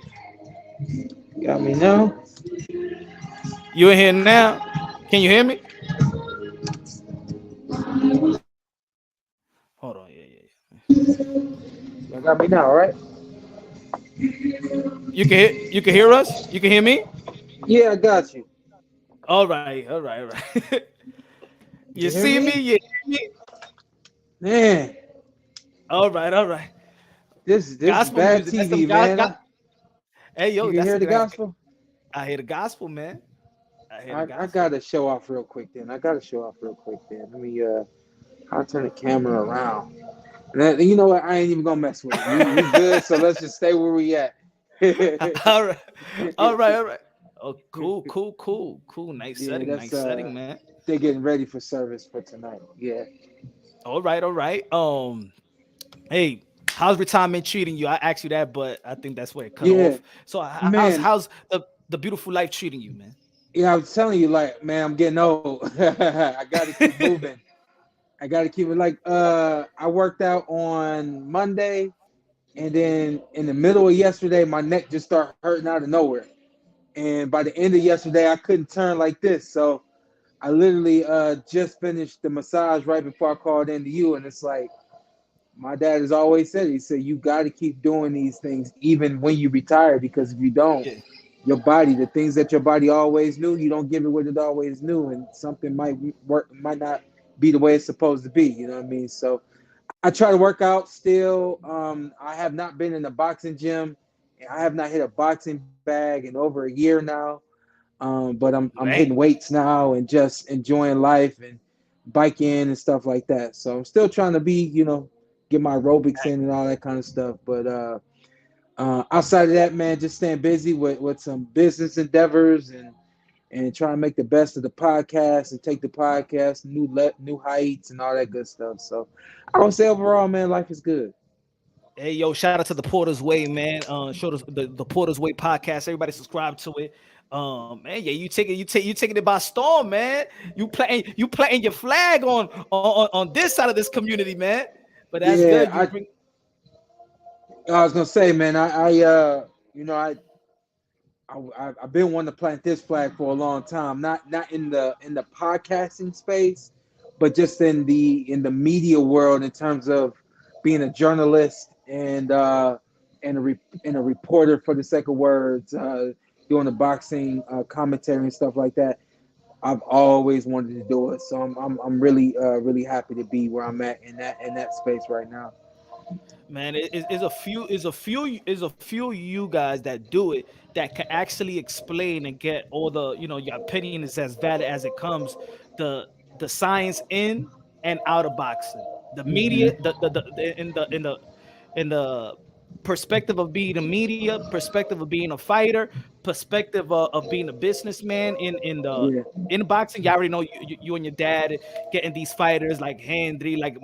Got me now? You in here now? Can you hear me? Hold on. Yeah. Y'all got me now, right? You can hear us? You can hear me? Yeah, I got you. All right. You You hear see me? me? You hear me? Man, All right. this is Gospel bad music. That's some TV, God. man. God. Hey, You yo, can that's hear a the great. gospel? I hear the gospel, man. I hear the I gospel. gotta show off real quick then. I gotta show off real quick then. Let me I'll turn the camera around. And you know what? I ain't even gonna mess with it. We good, so let's just stay where we at. all right, all right. Oh, cool. Yeah, Nice setting, man. they're getting ready for service for tonight. Yeah. All right. Hey, how's retirement treating you? I asked you that, but I think that's where it cut Yeah, off. So, man. how's the beautiful life treating you, man? Yeah, I was telling you, like, man, I'm getting old. I gotta keep moving. I gotta keep it like I worked out on Monday, and then in the middle of yesterday, my neck just started hurting out of nowhere. And by the end of yesterday, I couldn't turn like this. So I literally just finished the massage right before I called into you, and it's like my dad has always said. He said you got to keep doing these things even when you retire, because if you don't, Yeah, your body, the things that your body always knew, you don't give it what it always knew, and something might work, might not be the way it's supposed to be. You know what I mean? So I try to work out still. I have not been in a boxing gym. I have not hit a boxing bag in over a year now. But I'm hitting man. weights now and just enjoying life and biking and stuff like that. So I'm still trying to be, get my aerobics in and all that kind of stuff. But outside of that, man, just staying busy with some business endeavors and trying to make the best of the podcast and take the podcast new heights and all that good stuff. So I would say overall, man, life is good. Hey, yo, shout out to the Porter's Way, man. Show the Porter's Way podcast. Everybody subscribe to it. Man, yeah, you taking it by storm, man. You planting your flag on this side of this community, man. But that's Yeah, good. You bring I was gonna say, man, you know, I've been wanting to plant this flag for a long time. Not in the podcasting space, but just in the media world in terms of being a journalist and and a reporter for the sake of words, doing the boxing commentary and stuff like that. I've always wanted to do it, so I'm really really happy to be where I'm at in that space right now. man, is a few you guys that do it that can actually explain and get all the your opinion is as valid as it comes. The the science in and out of boxing, the media, Hmm. the in the perspective of being a media, perspective of being a fighter, perspective of being a businessman Yeah. in boxing. You already know you and your dad getting these fighters like Hendry, like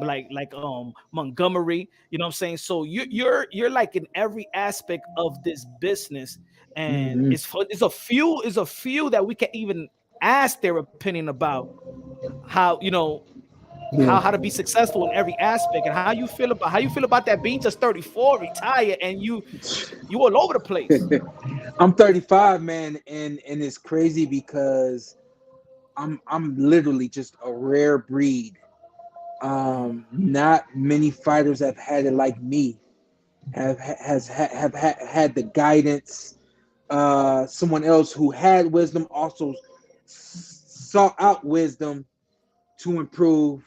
Montgomery. You know what I'm saying? So you're like in every aspect of this business, and Hmm. it's a few that we can even ask their opinion about how Yeah. how to be successful in every aspect, and how you feel about that being just 34, retired, and you all over the place. I'm 35, man, and it's crazy because I'm literally just a rare breed. Not many fighters have had it like me. Have had the guidance. Someone else who had wisdom also sought out wisdom to improve.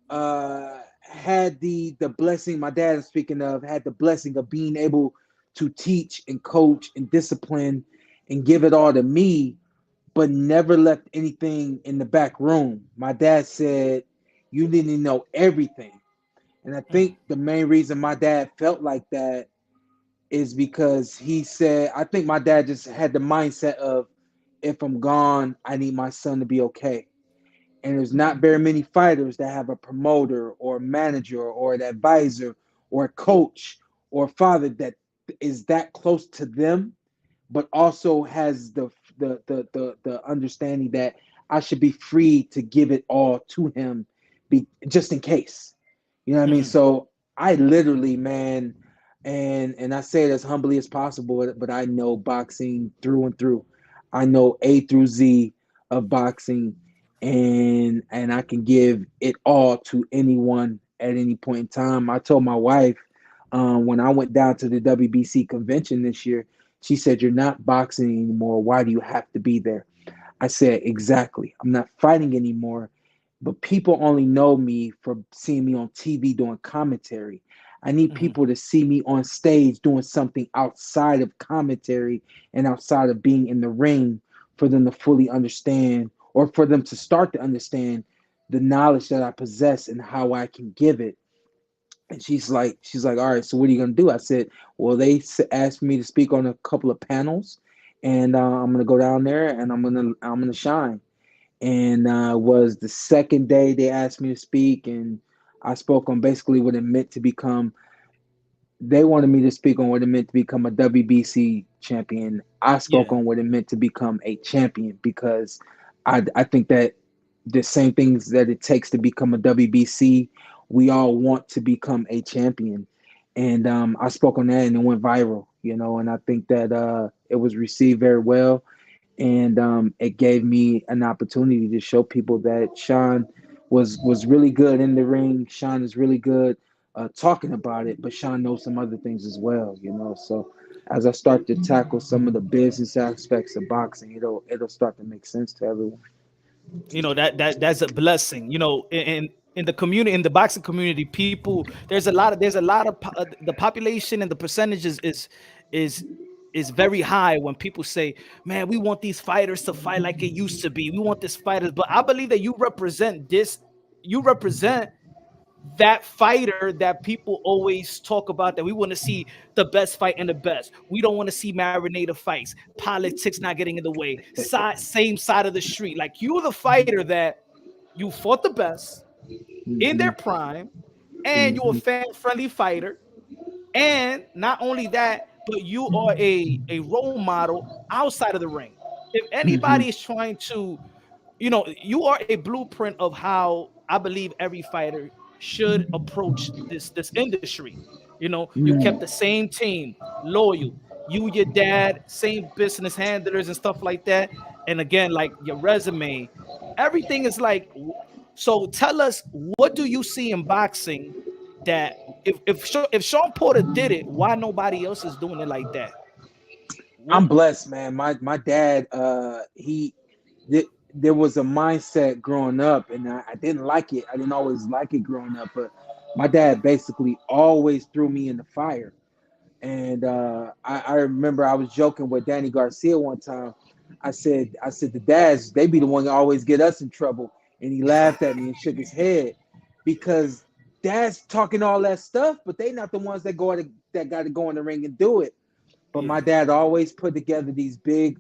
Had the blessing. My dad is speaking of had the blessing of being able to teach and coach and discipline and give it all to me, but never left anything in the back room. My dad said, "You didn't know everything." And I think the main reason my dad felt like that is because he said, I think my dad just had the mindset of, if I'm gone, I need my son to be okay. And there's not very many fighters that have a promoter or a manager or an advisor or a coach or a father that is that close to them, but also has the understanding that I should be free to give it all to him, just in case. You know what I mean? Mhm. So I literally, man, and I say it as humbly as possible, but I know boxing through and through. I know A through Z of boxing, and I can give it all to anyone at any point in time. I told my wife when I went down to the WBC convention this year, she said, "You're not boxing anymore. Why do you have to be there?" I said, "Exactly. I'm not fighting anymore, but people only know me for seeing me on TV doing commentary. I need Mhm. people to see me on stage doing something outside of commentary and outside of being in the ring for them to fully understand, or for them to start to understand the knowledge that I possess and how I can give it." And she's like, "All right, so what are you gonna do?" I said, "Well, they asked me to speak on a couple of panels, and I'm gonna go down there and I'm gonna shine." And was the second day they asked me to speak, and I spoke on basically what it meant to become. They wanted me to speak on what it meant to become a WBC champion. I spoke Yeah. on what it meant to become a champion, because I think that the same things that it takes to become a WBC, we all want to become a champion. And I spoke on that and it went viral, and I think that it was received very well. And it gave me an opportunity to show people that Shawn was really good in the ring. Shawn is really good talking about it, but Shawn knows some other things as well. So as I start to tackle some of the business aspects of boxing, it'll start to make sense to everyone. That's a blessing. In the community, in the boxing community, people, there's a lot of the population, and the percentages is very high when people say, man, we want these fighters to fight like it used to be, we want this fighters. But I believe that you represent that fighter that people always talk about, that we want to see the best fight and the best. We don't want to see marinated fights, politics not getting in the way, same side of the street. Like, you're the fighter that you fought the best in Mm-hmm. their prime, and you're a Mm-hmm. fan friendly fighter. And not only that, but you are a role model outside of the ring. If Mm-hmm. anybody is trying to, you are a blueprint of how I believe every fighter should approach this industry. You kept the same team, loyal. You, your dad, same business handlers and stuff like that. And again, like your resume, everything is like. So tell us, what do you see in boxing that if Shawn Porter did it, why nobody else is doing it like that? I'm What? blessed, man. My dad, there was a mindset growing up, and I didn't like it. I didn't always like it growing up, but my dad basically always threw me in the fire. And I remember I was joking with Danny Garcia one time. I said the dads, they be the one that always get us in trouble, and he laughed at me and shook his head, because dad's talking all that stuff, but they not the ones that that got to go in the ring and do it. But my Yeah. dad always put together these big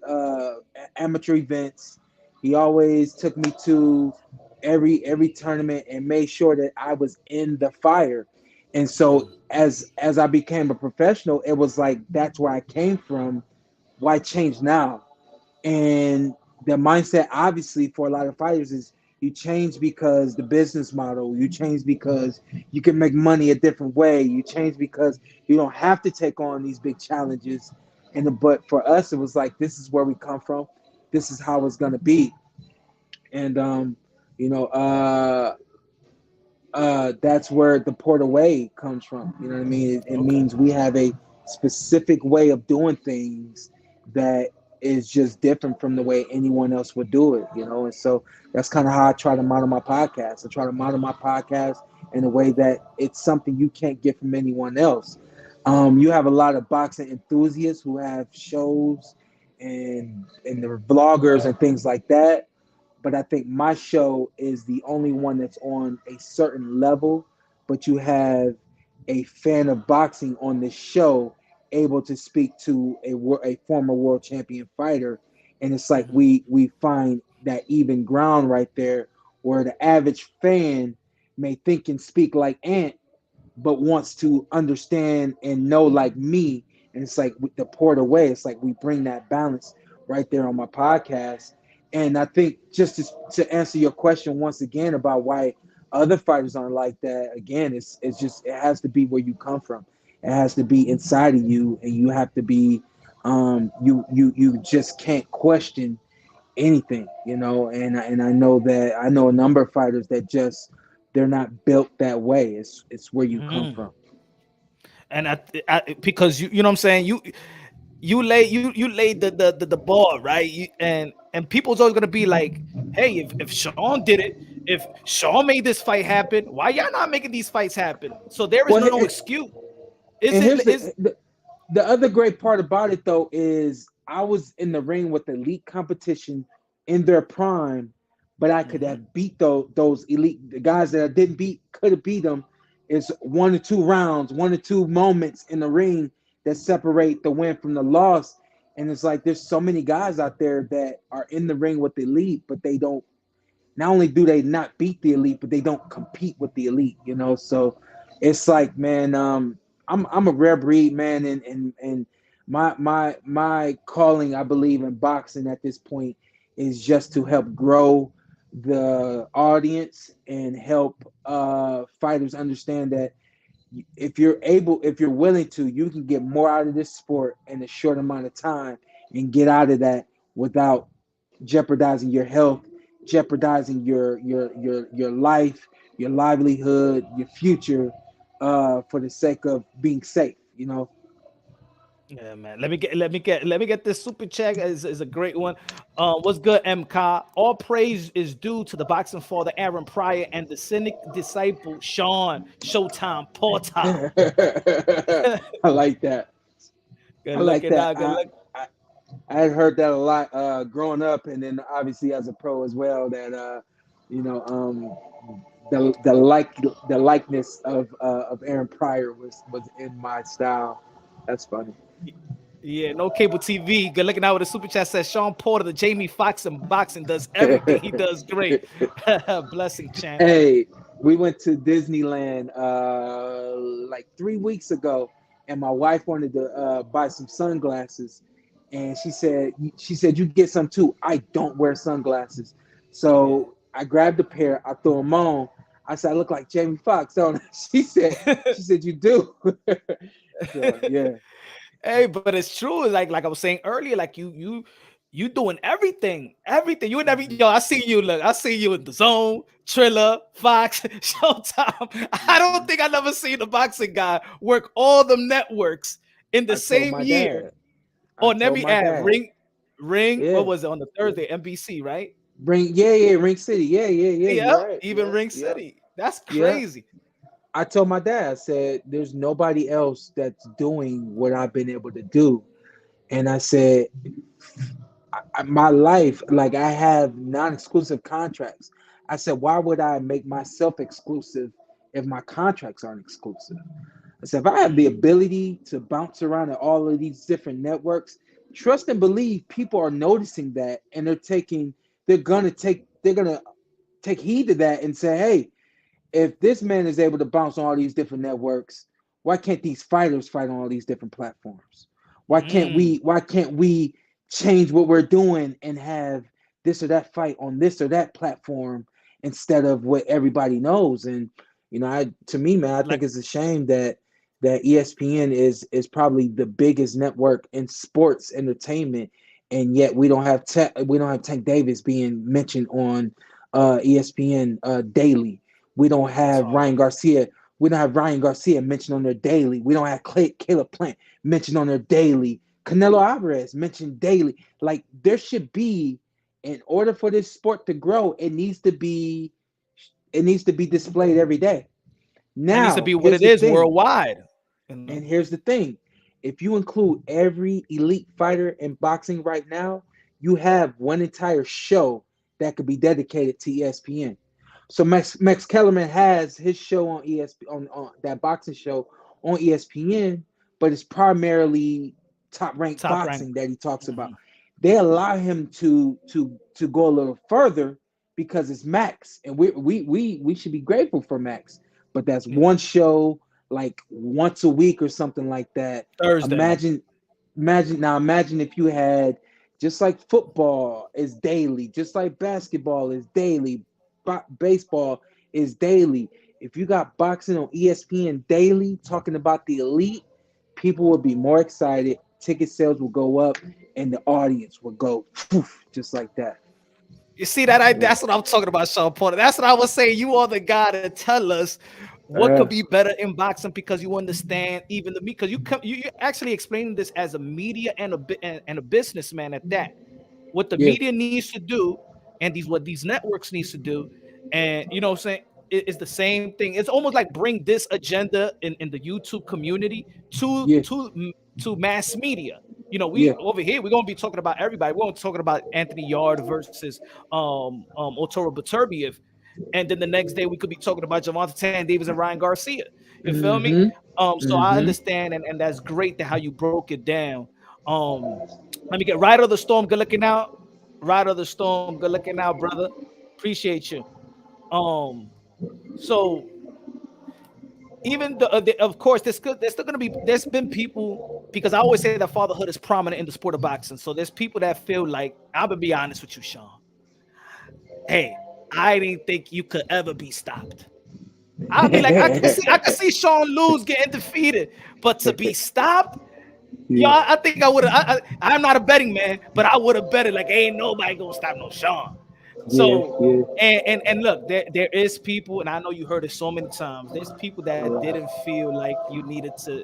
amateur events. He always took me to every tournament and made sure that I was in the fire. And so Mhm. as I became a professional, it was like that's where I came from. Why change now? And the mindset, obviously, for a lot of fighters is you change because the business model, you change because you can make money a different way, you change because you don't have to take on these big challenges. But for us, it was like this is where we come from, this is how it's gonna be. And you know, that's where the Porter way comes from. You know what I mean? It Okay. means we have a specific way of doing things that is just different from the way anyone else would do it. You know, and so that's kind of how I try to model my podcast. I try to model my podcast in a way that it's something you can't get from anyone else. You have a lot of boxing enthusiasts who have shows and the vloggers and things like that, but I think my show is the only one that's on a certain level. But you have a fan of boxing on the show able to speak to a former world champion fighter, and it's like Mhm. we find that even ground right there, where the average fan may think and speak like Ant, but wants to understand and know like me. And it's like with the Porter way, it's like we bring that balance right there on my podcast. And I think just to answer your question once again about why other fighters aren't like that, again, it's just it has to be where you come from. It has to be inside of you, and you have to be you just can't question anything, you know. And I know that I know a number of fighters that just they're not built that way. It's where you come Mhm. from. And because you know what I'm saying, you laid the ball right, and people's always gonna be like, hey, if Sean did it, if Sean made this fight happen, why y'all not making these fights happen? So there is Well, no excuse. Is and it here's is the other great part about it though is I was in the ring with elite competition in their prime, but I could Mhm. have beat those elite the guys that I didn't beat could have beat them. It's 1 or 2 rounds, 1 or 2 moments in the ring that separate the win from the loss. And it's like there's so many guys out there that are in the ring with the elite, but they don't. Not only do they not beat the elite, but they don't compete with the elite. You know, so it's like, man, I'm a rare breed, man, and my calling, I believe, in boxing at this point is just to help grow the audience and help fighters understand that if you're willing to, you can get more out of this sport in a short amount of time and get out of that without jeopardizing your health, jeopardizing your life, your livelihood, your future, for the sake of being safe. You know. Yeah, man. Let me get this super check is a great one. What's good, MK? All praise is due to the boxing father Aaron Pryor and the cynic disciple Shawn Showtime Porter. I like that. I Good like looking that. out. Good look. I I had heard that a lot growing up, and then obviously as a pro as well. That you know, the likeness of Aaron Pryor was in my style. That's funny. Yeah, no cable TV. Good looking out with a super chat says Shawn Porter, the Jamie Foxx in boxing, does everything. He does great. Blessing, champ. Hey, we went to Disneyland like 3 weeks ago, and my wife wanted to buy some sunglasses, and she said you get some too. I don't wear sunglasses, Yeah. so I grabbed a pair. I threw them on. I said I look like Jamie Foxx, don't I? She said you do. So yeah. Hey, but it's true. Like I was saying earlier, like you doing everything, everything. You and every Mhm, yo. I see you. Look, I see you in the Zone, Triller, Fox, Showtime. I don't mhm. think I never seen a boxing guy work all the networks in the I told same my year. dad. I On told every my ad, dad. ring. What Yeah. was it on the Thursday? NBC, right? Yeah, Ring City. Yeah. Yeah, You're right. even Yeah, Ring yeah, City. That's yeah. crazy. I told my dad, I said, there's nobody else that's doing what I've been able to do. And I said, my life, like I have non exclusive contracts. I said, why would I make myself exclusive if my contracts aren't exclusive. I said, if I have the ability to bounce around at all of these different networks, trust and believe people are noticing that, and they're gonna take heed to that and say, hey, if this man is able to bounce on all these different networks, why can't these fighters fight on all these different platforms? Mm. Why can't we change what we're doing and have this or that fight on this or that platform instead of what everybody knows? And to me, man, I Like, think it's a shame that ESPN is probably the biggest network in sports entertainment, and yet we don't have Tank Davis being mentioned on ESPN daily. We don't that's have hard. Ryan Garcia. We don't have Ryan Garcia mentioned on their daily. We don't have Caleb Plant mentioned on their daily. Canelo Alvarez mentioned daily. Like, there should be, in order for this sport to grow, it needs to be displayed every day. That needs to Now, be what here's it the is thing. worldwide. You know? And here's the thing. If you include every elite fighter in boxing right now, you have one entire show that could be dedicated to ESPN. So Max Kellerman has his show on ESPN, on that boxing show on ESPN, but it's primarily top ranked Top rank. boxing that he talks about. Mhm. They allow him to go a little further because it's Max, and we should be grateful for Max. But that's Yeah. one show, like once a week or something like that. Thursday. Imagine if you had, just like football is daily, just like basketball is daily, baseball is daily. If you got boxing on ESPN daily, talking about the elite, people will be more excited. Ticket sales will go up, and the audience will go poof, just like that. You see that? That's what I'm talking about, Shawn Porter. That's what I was saying. You are the guy to tell us what could Uh, be better in boxing because you understand even the me because you actually explaining this as a media and and a businessman at that. What the yeah, media needs to do and these what these networks needs to do, and you know what I'm saying, it's the same thing. It's almost like bring this agenda in the YouTube community yeah, to mass media. You know, we yeah. over here we're gonna be talking about everybody. We're gonna be talking about Anthony Yard versus Otoro Beterbiev, and then the next day we could be talking about Javante Tan Davis and Ryan Garcia. You feel me? Mm-hmm. So I Mm-hmm. understand, and that's great that how you broke it down. Um, Let me get right of the storm. Good looking out. Right of the storm. Good looking out, brother. Appreciate you. Um, so even of course, there's still gonna be there's been people because I always say that fatherhood is prominent in the sport of boxing. So there's people that feel like I'm gonna be honest with you, Sean. Hey, I didn't think you could ever be stopped. I'll be like, I could see Sean lose getting defeated, but to be stopped, yo, Yeah, I think I would have. I'm not a betting man, but I would have betted like ain't nobody gonna stop no Sean. yeah, So yeah. and look, there is people, and I know you heard it so many times. There's people A that didn't lot. feel like you needed to.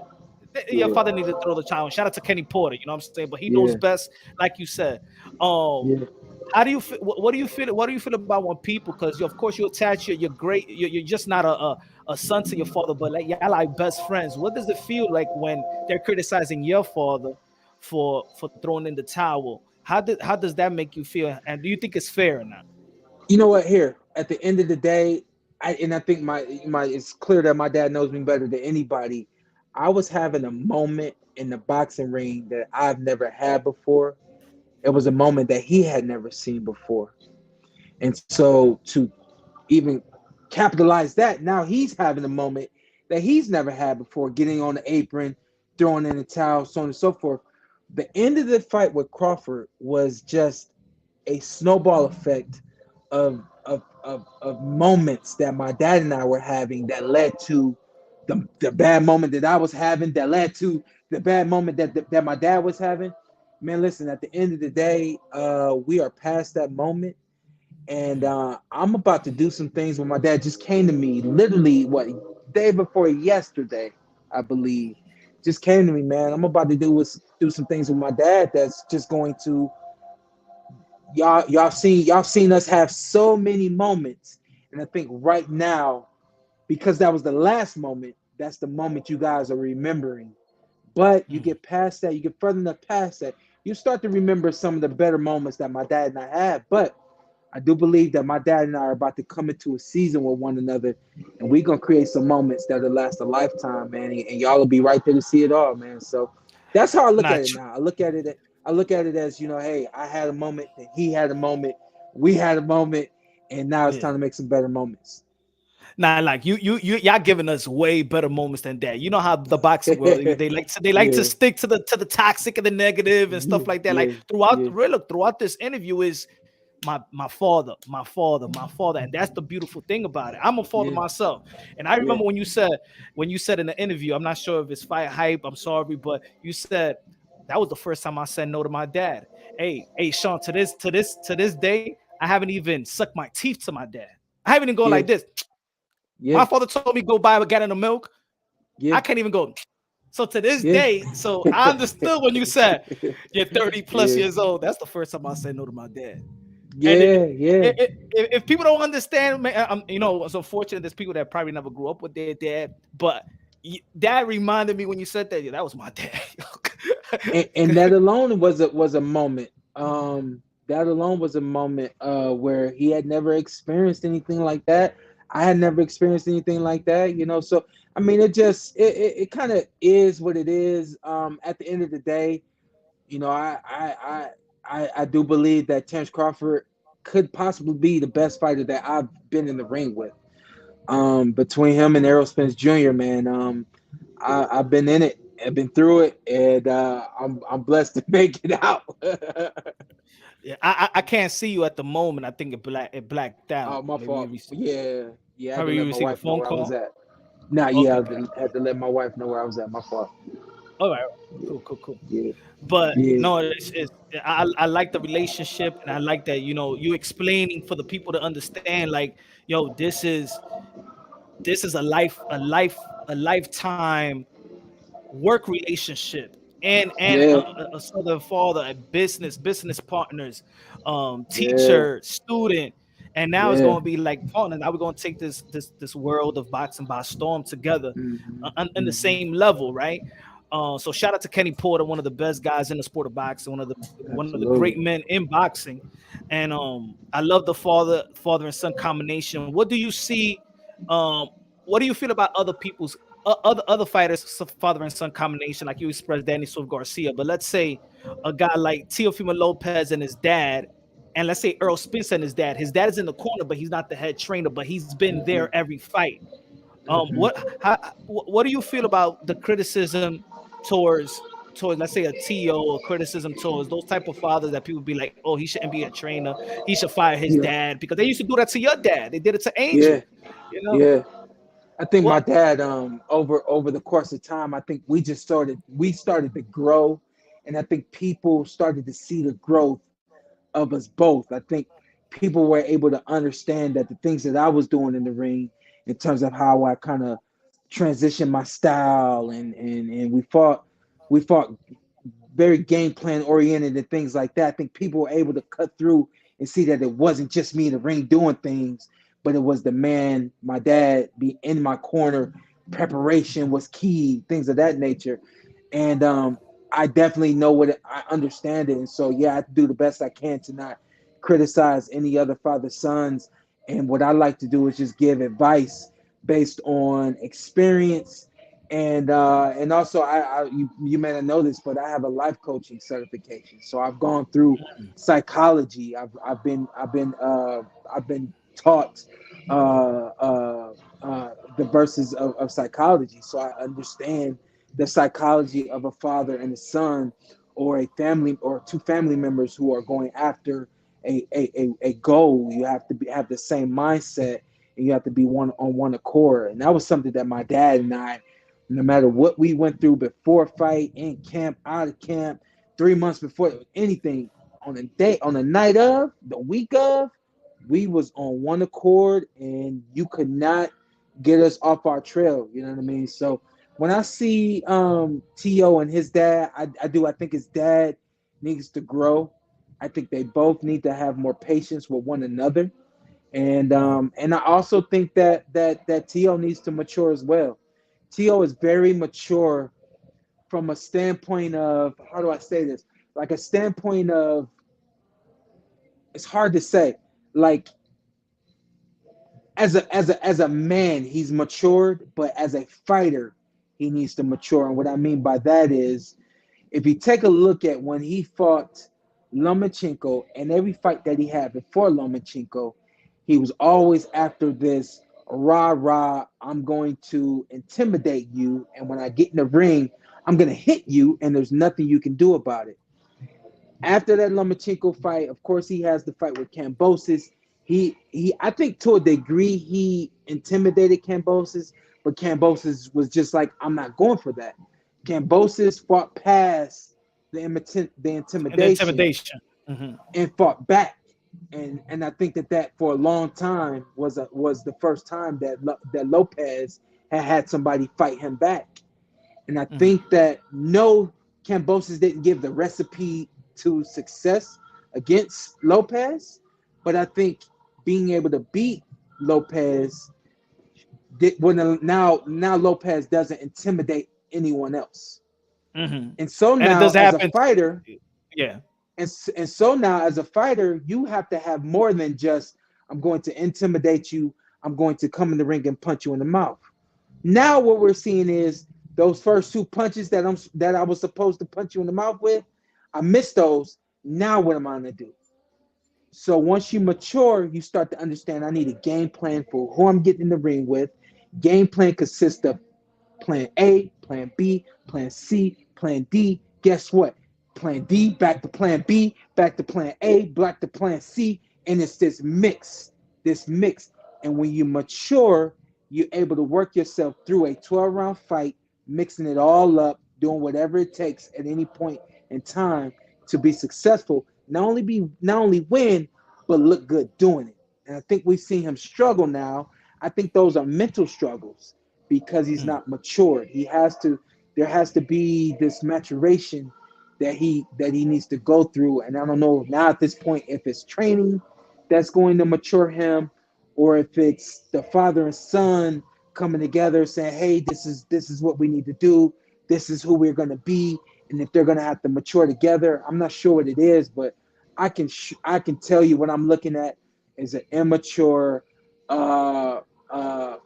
Your Yeah, father needed to throw the child. Shout out to Kenny Porter, you know what I'm saying? But he knows yeah, best, like you said. Um, yeah. how do you feel? What do you feel? What do you feel about when people? Because of course you attach you're great. You're just not a son to your father, but like y'all like best friends. What does it feel like when they're criticizing your father for throwing in the towel? How does that make you feel? And do you think it's fair or not? You know what? Here, at the end of the day, I think my it's clear that my dad knows me better than anybody. I was having a moment in the boxing ring that I've never had before. It was a moment that he had never seen before. And so to even capitalize that, now he's having a moment that he's never had before, getting on the apron, throwing in the towel, so on and so forth. The end of the fight with Crawford was just a snowball effect of moments that my dad and I were having that led to the bad moment that I was having, that led to the bad moment that my dad was having. Man, listen, at the end of the day, we are past that moment. And I'm about to do some things when my dad just came to me, literally, what, day before yesterday, I believe. Just came to me, man. I'm about to do some things with my dad that's just going to y'all seen us have so many moments, and I think right now, because that was the last moment, that's the moment you guys are remembering. But you Mm. get past that, you get further enough past that, you start to remember some of the better moments that my dad and I had. But I do believe that my dad and I are about to come into a season with one another, and we're gonna create some moments that'll last a lifetime, man. And y'all will be right there to see it all, man. So that's how I look at Not it now. I look at it as, hey, I had a moment, and he had a moment, we had a moment, and now it's yeah. time to make some better moments. Nah, like y'all giving us way better moments than that. You know how the boxing world they like to Yeah, stick to the toxic and the negative and yeah, stuff like that. Like yeah, yeah, throughout this interview is my father, and that's the beautiful thing about it. I'm a father yeah, myself, and I yeah, remember when you said in the interview, I'm not sure if it's fight hype. I'm sorry, but you said that was the first time I said no to my dad. Hey, Sean, to this day, I haven't even sucked my teeth to my dad. I haven't even gone yeah, like this. yeah, My father told me go buy a gallon of milk. yeah, I can't even go. So to this yeah, day, so I understood when you said you're 30 plus yeah, years old. That's the first time I said no to my dad. And yeah, yeah. if people don't understand, man, it's unfortunate. There's people that probably never grew up with their dad, but that reminded me when you said that. Yeah, that was my dad. And that alone was a moment. That alone was a moment where he had never experienced anything like that. I had never experienced anything like that, So I mean, it kind of is what it is. At the end of the day, I do believe that Terence Crawford could possibly be the best fighter that I've been in the ring with. Between him and Errol Spence Jr., man. I've been in it. I've been through it, and I'm blessed to make it out. Yeah, I can't see you at the moment. I think it blacked out. Oh, my Maybe fault. Yeah, yeah. I had to probably you let my received a wife know phone where I was call. at. Nah, yeah, Okay, I got had to let my wife know where I was at. My fault. all right, cool. Yeah, But yeah, no, I like the relationship, and I like that you explaining for the people to understand. Like, yo, this is a lifetime work relationship, and yeah, a southern father, a business partners, yeah, teacher, student, and now it's yeah. going to be like partner. Now we're going to take this world of boxing by storm together, Hmm, in the hmm. same level, right? So shout out to Kenny Porter, one of the best guys in the sport of boxing, one of the great Absolutely. men in boxing, and I love the father and son combination. What do you see? Um, what do you feel about other people's other fighters, father and son combination, like you expressed Danny Swift Garcia? But let's say a guy like Teofimo Lopez and his dad, and let's say Earl Spence and his dad. His dad is in the corner, but he's not the head trainer, but he's been there Hmm, every fight. hmm. What do you feel about the criticism towards let's say a TO, or criticism towards those type of fathers that people be like, oh, he shouldn't be a trainer, he should fire his Yeah, dad, because they used to do that to your dad. They did it to yeah, Angel, yeah. I think my what. dad, over the course of time, I think we started to grow, and I think people started to see the growth of us both. I think people were able to understand that the things that I was doing in the ring, in terms of how I kind of transitioned my style, and we fought very game plan oriented and things like that. I think people were able to cut through and see that it wasn't just me in the ring doing things, but it was the man, my dad, be in my corner. Preparation was key, things of that nature. And I definitely know I understand it. And so, yeah, I do the best I can to not criticize any other father's sons. And what I like to do is just give advice based on experience, and also you may not know this, but I have a life coaching certification. So I've gone through psychology. I've been taught uh, uh, the verses of psychology. So I understand the psychology of a father and a son, or a family, or two family members who are going after a goal. You have to have the same mindset, and you have to be one accord. And that was something that my dad and I, no matter what we went through before fight, in camp, out of camp, 3 months before, anything, on the night of, the week of, we was on one accord, and you could not get us off our trail. You know what I mean? So when I see T.O. and his dad, I think his dad needs to grow. I think they both need to have more patience with one another. And I also think that T.O. needs to mature as well. T.O. is very mature from a standpoint of, how do I say this? Like a standpoint of, it's hard to say. like as a man, he's matured, but as a fighter, he needs to mature. And what I mean by that is, if you take a look at when he fought Lomachenko and every fight that he had before Lomachenko, he was always after this rah rah. I'm going to intimidate you, and when I get in the ring, I'm going to hit you, and there's nothing you can do about it. After that Lomachenko fight, of course, he has the fight with Kambosos. I think to a degree he intimidated Kambosos, but Kambosos was just like, I'm not going for that. Kambosos fought past the And the intimidation intimidation. Mm-hmm. and fought back, and I think that for a long time was the first time that Lopez had somebody fight him back. And I Mm-hmm. think that no, Kambosos didn't give the recipe to success against Lopez, but I think being able to beat Lopez now Lopez doesn't intimidate anyone else. Mm-hmm. And so And it now does as a happen. fighter, Yeah. and so now as a fighter, you have to have more than just I'm going to intimidate you, I'm going to come in the ring and punch you in the mouth. Now what we're seeing is those first two punches that I was supposed to punch you in the mouth with, I missed those. Now what am I gonna do? So once you mature, you start to understand I need a game plan for who I'm getting in the ring with. Game plan consists of plan A, plan B, plan C, plan D. Guess what? Plan D, back to plan B, back to plan A, back to plan C. And it's this mix. And when you mature, you're able to work yourself through a 12-round fight, mixing it all up, doing whatever it takes at any point in time to be successful. Not only win, but look good doing it. And I think we've seen him struggle now. I think those are mental struggles because he's Mm. not matured. There has to be this maturation that he needs to go through. And I don't know now at this point if it's training that's going to mature him, or if it's the father and son coming together saying, hey, this is what we need to do. This is who we're going to be. And if they're going to have to mature together, I'm not sure what it is, but I can tell you what I'm looking at is an immature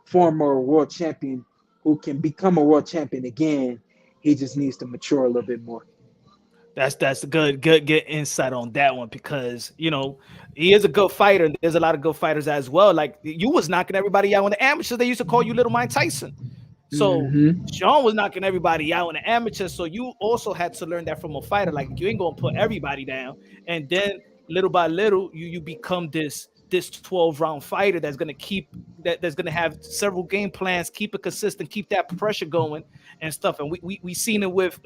former world champion who can become a world champion again. He just needs to mature a little bit more. That's good insight on that one, because he is a good fighter, and there's a lot of good fighters as well. Like, you was knocking everybody out in the amateurs. They used to call you Little Mike Tyson. So Mm-hmm. Shawn was knocking everybody out in the amateurs. So you also had to learn that from a fighter. Like, you ain't gonna put everybody down, and then little by little you become this 12-round fighter that's gonna have several game plans, keep it consistent, keep that pressure going and stuff. And we seen it with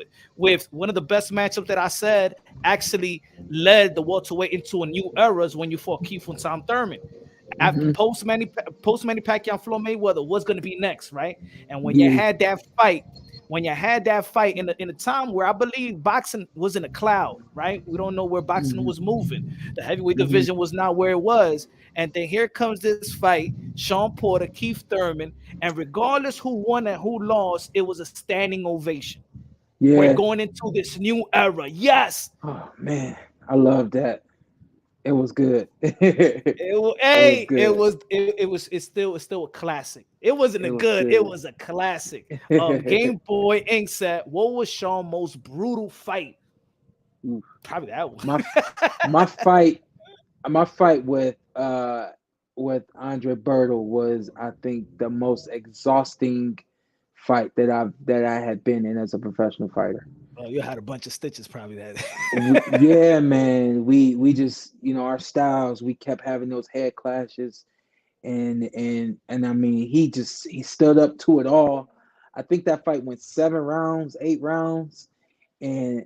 one of the best matchups that I said actually led the welterweight into a new era, is when you fought Keith and Tom Thurman. After Mm-hmm. post Manny Pacquiao Floyd Mayweather, what's going to be next, right? And Yeah. when you had that fight in a time where I believe boxing was in a cloud, right? We don't know where boxing Mm-hmm. was moving. The heavyweight Mm-hmm. division was not where it was, and then here comes this fight: Shawn Porter, Keith Thurman, and regardless who won and who lost, it was a standing ovation. We're Yeah. going into this new era. Yes. Oh man, I love that. It was good. It was Hey, good. it's still a classic. It wasn't It a was good, it good. was a classic. Game Boy Ink said, what was Sean's most brutal fight? Probably that one. my my fight my fight with Andre Bertel was, I think, the most exhausting fight that I had been in as a professional fighter. Oh, you had a bunch of stitches, probably that. Yeah, man, we just, our styles, we kept having those head clashes, and I mean, he stood up to it all. I think that fight went 7 rounds, 8 rounds, and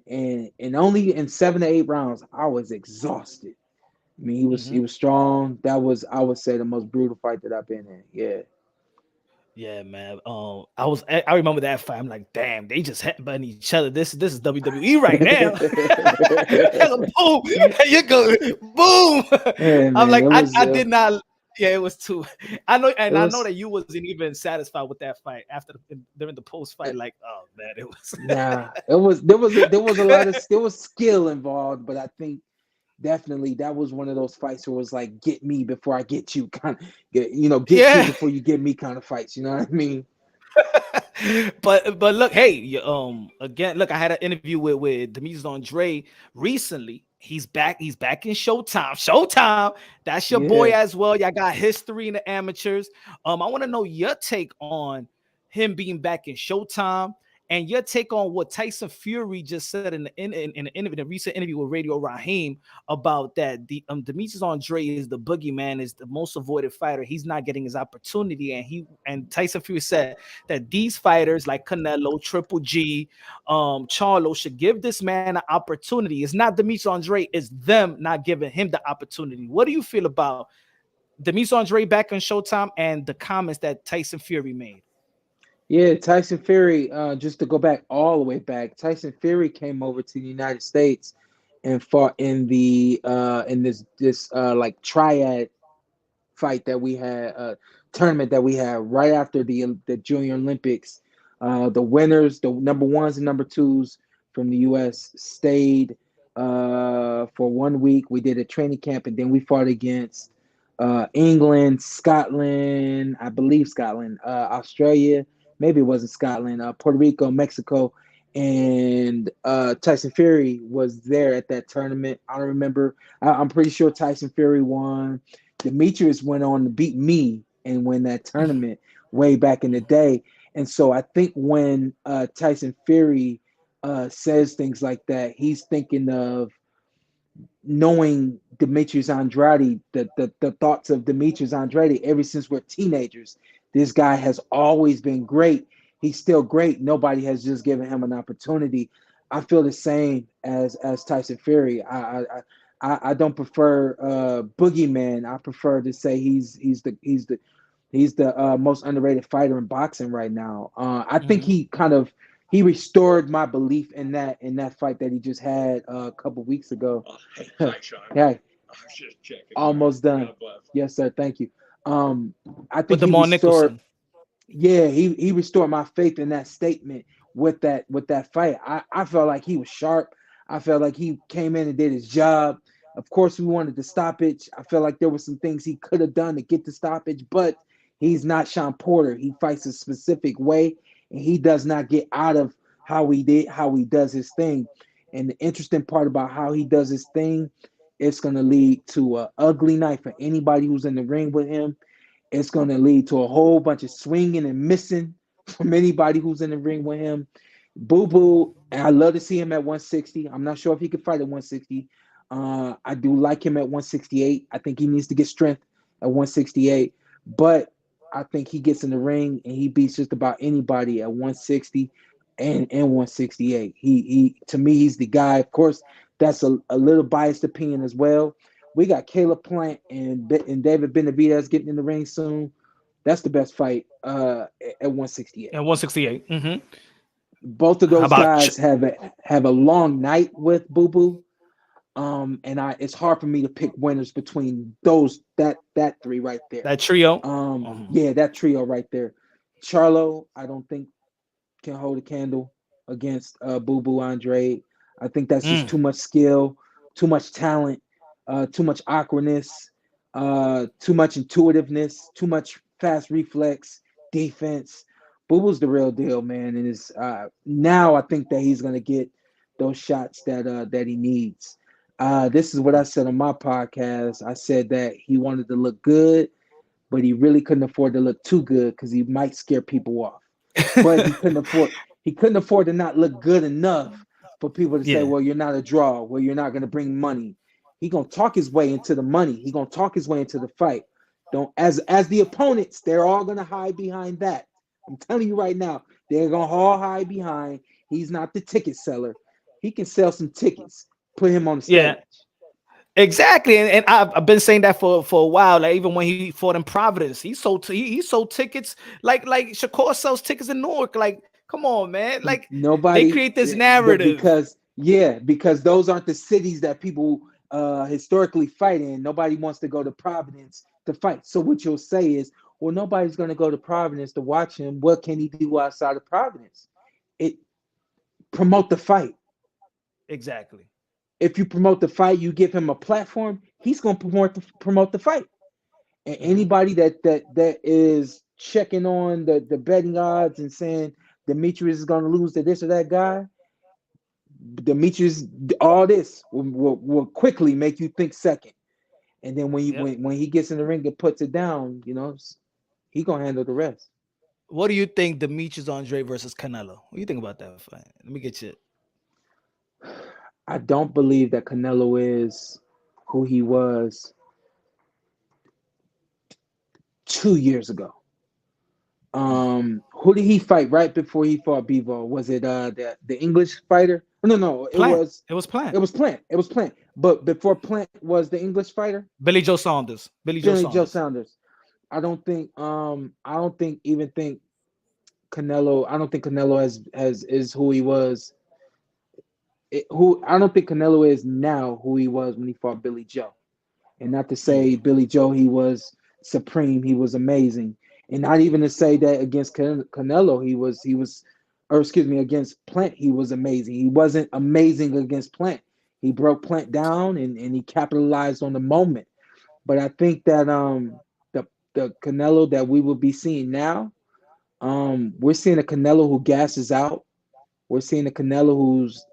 only in 7 to 8 rounds I was exhausted. I mean, he Mhm. was strong. That was, I would say, the most brutal fight that I've been in. Yeah. Yeah, man. I remember that fight. I'm like, damn, they just headbutting each other. This is WWE right now. Boom, you go, boom. Yeah, I'm man, like, it was I did not. Yeah, it was too. I know, it and I know was that you wasn't even satisfied with that fight after during the post fight. Like, oh man, it was. nah. It was there was a lot of there was skill involved, but I think definitely that was one of those fights where it was like, get me before I get you, kind of, get you Yeah. before you get me kind of fights. You know what I mean? But look, hey, again, look, I had an interview with Demetrius Andrade recently. He's back in Showtime. Showtime, that's your boy Yeah. as well. Y'all got history in the amateurs. I want to know your take on him being back in Showtime, and your take on what Tyson Fury just said in a recent interview with Radio Raheem about that the Demetrius Andrade is the boogeyman, is the most avoided fighter. He's not getting his opportunity, and Tyson Fury said that these fighters like Canelo, Triple G, Charlo should give this man an opportunity. It's not Demetrius Andrade, it's them not giving him the opportunity. What do you feel about Demetrius Andrade back on Showtime and the comments that Tyson Fury made? Yeah, Tyson Fury, just to go back all the way back, Tyson Fury came over to the United States and fought in this like triad fight that we had, tournament that we had right after the Junior Olympics. The winners, the number ones and number twos from the U.S. stayed for 1 week. We did a training camp, and then we fought against England, Scotland, I believe Scotland, Australia. Maybe it wasn't Scotland, Puerto Rico, Mexico, and Tyson Fury was there at that tournament. I don't remember. I'm pretty sure Tyson Fury won. Demetrius went on to beat me and win that tournament way back in the day. And so I think when Tyson Fury says things like that, he's thinking of knowing Demetrius Andrade, the thoughts of Demetrius Andrade ever since we're teenagers. This guy has always been great. He's still great. Nobody has just given him an opportunity. I feel the same as Tyson Fury. I don't prefer boogeyman. I prefer to say he's the most underrated fighter in boxing right now. I think Mhm. he restored my belief in that fight that he just had a couple weeks ago. Hey, hi, Sean. Yeah, I was just checking. almost done. God bless. Yes, sir. Thank you. I With think he Demar restored. Nicholson. Yeah, he restored my faith in that statement with that fight. I felt like he was sharp. I felt like he came in and did his job. Of course, we wanted the stoppage. I felt like there were some things he could have done to get the stoppage, but he's not Shawn Porter. He fights a specific way, and he does not get out of how he does his thing. And the interesting part about how he does his thing, it's going to lead to a ugly night for anybody who's in the ring with him. It's going to lead to a whole bunch of swinging and missing from anybody who's in the ring with him. Boo Boo, and I love to see him at 160. I'm not sure if he can fight at 160. I do like him at 168. I think he needs to get strength at 168, but I think he gets in the ring and he beats just about anybody at 160 and 168. He to me he's the guy. Of course, that's a little biased opinion as well. We got Caleb Plant and David Benavidez getting in the ring soon. That's the best fight at 168. And 168. Both of How those about guys have a long night with Boo Boo. And it's hard for me to pick winners between that three right there. that trio? Yeah, that trio right there. Charlo, I don't think can hold a candle against Boo Boo Andrade. I think that's just too much skill, too much talent, too much awkwardness, too much intuitiveness, too much fast reflex, defense. Boo Boo's the real deal, man, and is now I think that he's gonna get those shots that he needs. This is what I said on my podcast. I said that he wanted to look good, but he really couldn't afford to look too good because he might scare people off. But he couldn't afford to not look good enough for people to say, Yeah. well, you're not a draw, well, you're not gonna bring money. He gonna talk his way into the money. He gonna talk his way into the fight. Don't as the opponents, they're all gonna hide behind that. I'm telling you right now, they're gonna all hide behind. He's not the ticket seller. He can sell some tickets. Put him on the Yeah. stage. Exactly, and I've been saying that for a while. Like even when he fought in Providence, he sold tickets like Shakur sells tickets in Newark. Like, come on, man! Like they Nobody, create this narrative. because those aren't the cities that people historically fight in. Nobody wants to go to Providence to fight. So what you'll say is, well, nobody's going to go to Providence to watch him. What can he do outside of Providence? It promote the fight. Exactly. if you promote the fight, you give him a platform, he's gonna promote the fight. And Mhm. anybody that is checking on the betting odds and saying Demetrius is gonna lose to this or that guy, Demetrius, all this will quickly make you think second. And then Yep. when he gets in the ring and puts it down, he gonna handle the rest. What do you think Demetrius Andrade versus Canelo? What do you think about that fight? Let me get you. I don't believe that Canelo is who he was 2 years ago. Who did he fight right before he fought Bevo? Was it the English fighter? No, it Plant. was It was Plant. it was Plant. It was Plant. But before Plant was the English fighter, Billy Joe Saunders. Billy Joe Billy Joe Saunders. Saunders. I don't think Canelo. I don't think Canelo has is who he was. Who I don't think Canelo is now who he was when he fought Billy Joe. And not to say Mm. Billy Joe, he was supreme, he was amazing, and not even to say that against Canelo, or excuse me, against Plant, he was amazing. He wasn't amazing against Plant. He broke Plant down and he capitalized on the moment. But I think that the Canelo that we will be seeing now, we're seeing a Canelo who gasses out. We're seeing a Canelo who's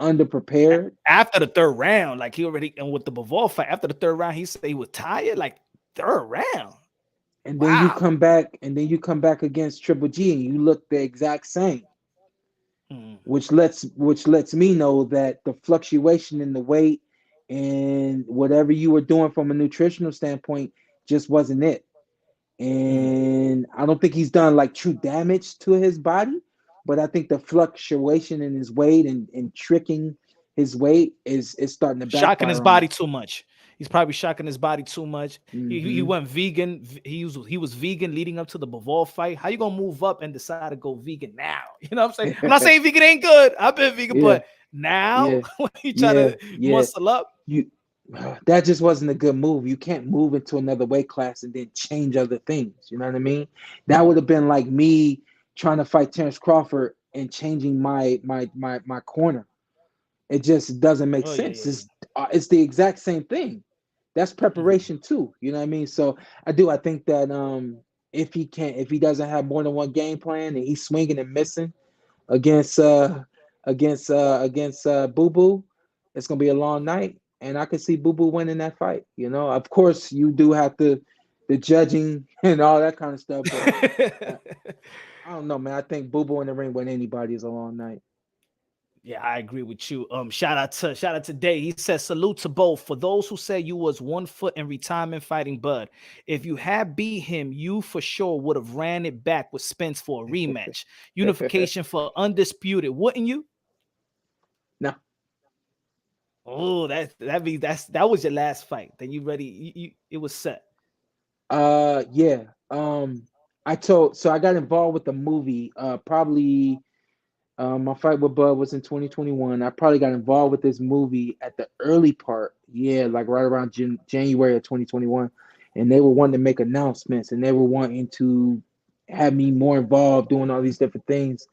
underprepared. After the third round, like he already, and with the Bivol fight, after the third round, he said he was tired. Like third round. And then you Wow. come back, against Triple G, and you look the exact same, Mm. which lets me know that the fluctuation in the weight and whatever you were doing from a nutritional standpoint just wasn't it. Mm. And I don't think he's done like true damage to his body, but I think the fluctuation in his weight and tricking his weight is starting to Shocking his backfire on body him. too much. He's probably shocking his body too much. He Hmm. went vegan. He was vegan leading up to the Bivol fight. How you gonna move up and decide to go vegan now? You know what I'm saying? I'm not saying vegan ain't good. I've been vegan, Yeah, but now yeah, when you try yeah, to yeah. muscle up, You that just wasn't a good move. You can't move into another weight class and then change other things. You know what I mean? That would have been like me trying to fight Terrence Crawford and changing my corner. It just doesn't make oh yeah, sense. yeah, yeah. It's the exact same thing. That's Mhm. preparation too. You know what I mean? So I think that if he doesn't have more than one game plan and he's swinging and missing against Boo Boo, it's gonna be a long night, and I can see Boo Boo winning that fight. Of course, you do have the judging and all that kind of stuff, but uh, I don't know, man. I think Boo Boo in the ring with anybody is a long night. Yeah, I agree with you. Shout out to Day. He says salute to both. For those who say you was 1 foot in retirement fighting Bud, if you had beat him, you for sure would have ran it back with Spence for a rematch, unification for undisputed, wouldn't you? No, Oh, that means that was your last fight. Then you ready? It was set. yeah. I got involved with the movie. Probably my fight with Bud was in 2021. I probably got involved with this movie at the early part, yeah, like right around January of 2021. And they were wanting to make announcements and they were wanting to have me more involved doing all these different things.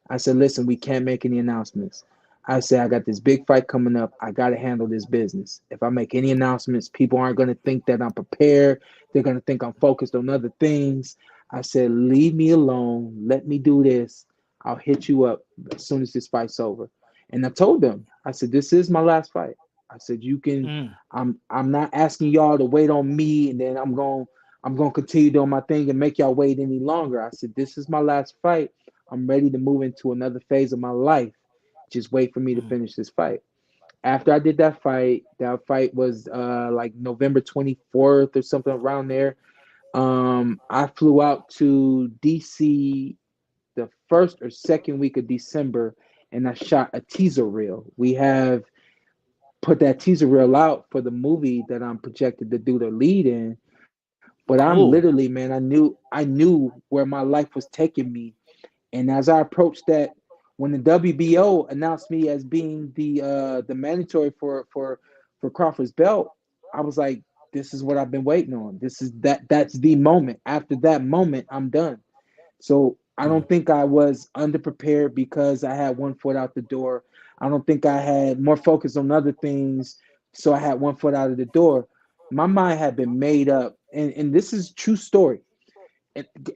I said, listen, we can't make any announcements. I said, I got this big fight coming up. I got to handle this business. If I make any announcements, people aren't going to think that I'm prepared. They're going to think I'm focused on other things. I said, leave me alone. Let me do this. I'll hit you up as soon as this fight's over. And I told them, I said, this is my last fight. I said, you can, Mm, I'm not asking y'all to wait on me and then I'm gonna continue doing my thing and make y'all wait any longer. I said, this is my last fight. I'm ready to move into another phase of my life. Just wait for me to mm. finish this fight. After I did that fight was like November 24th or something around there. I flew out to DC the first or second week of December and I shot a teaser reel. We have put that teaser reel out for the movie that I'm projected to do the lead in. But I'm Cool. literally, man, I knew where my life was taking me. And as I approached that, when the WBO announced me as being the mandatory for Crawford's belt, I was like, this is what I've been waiting on. That's the moment. After that moment, I'm done. So I Mm, don't think I was underprepared because I had one foot out the door. I don't think I had more focus on other things, so I had one foot out of the door. My mind had been made up, and this is true story.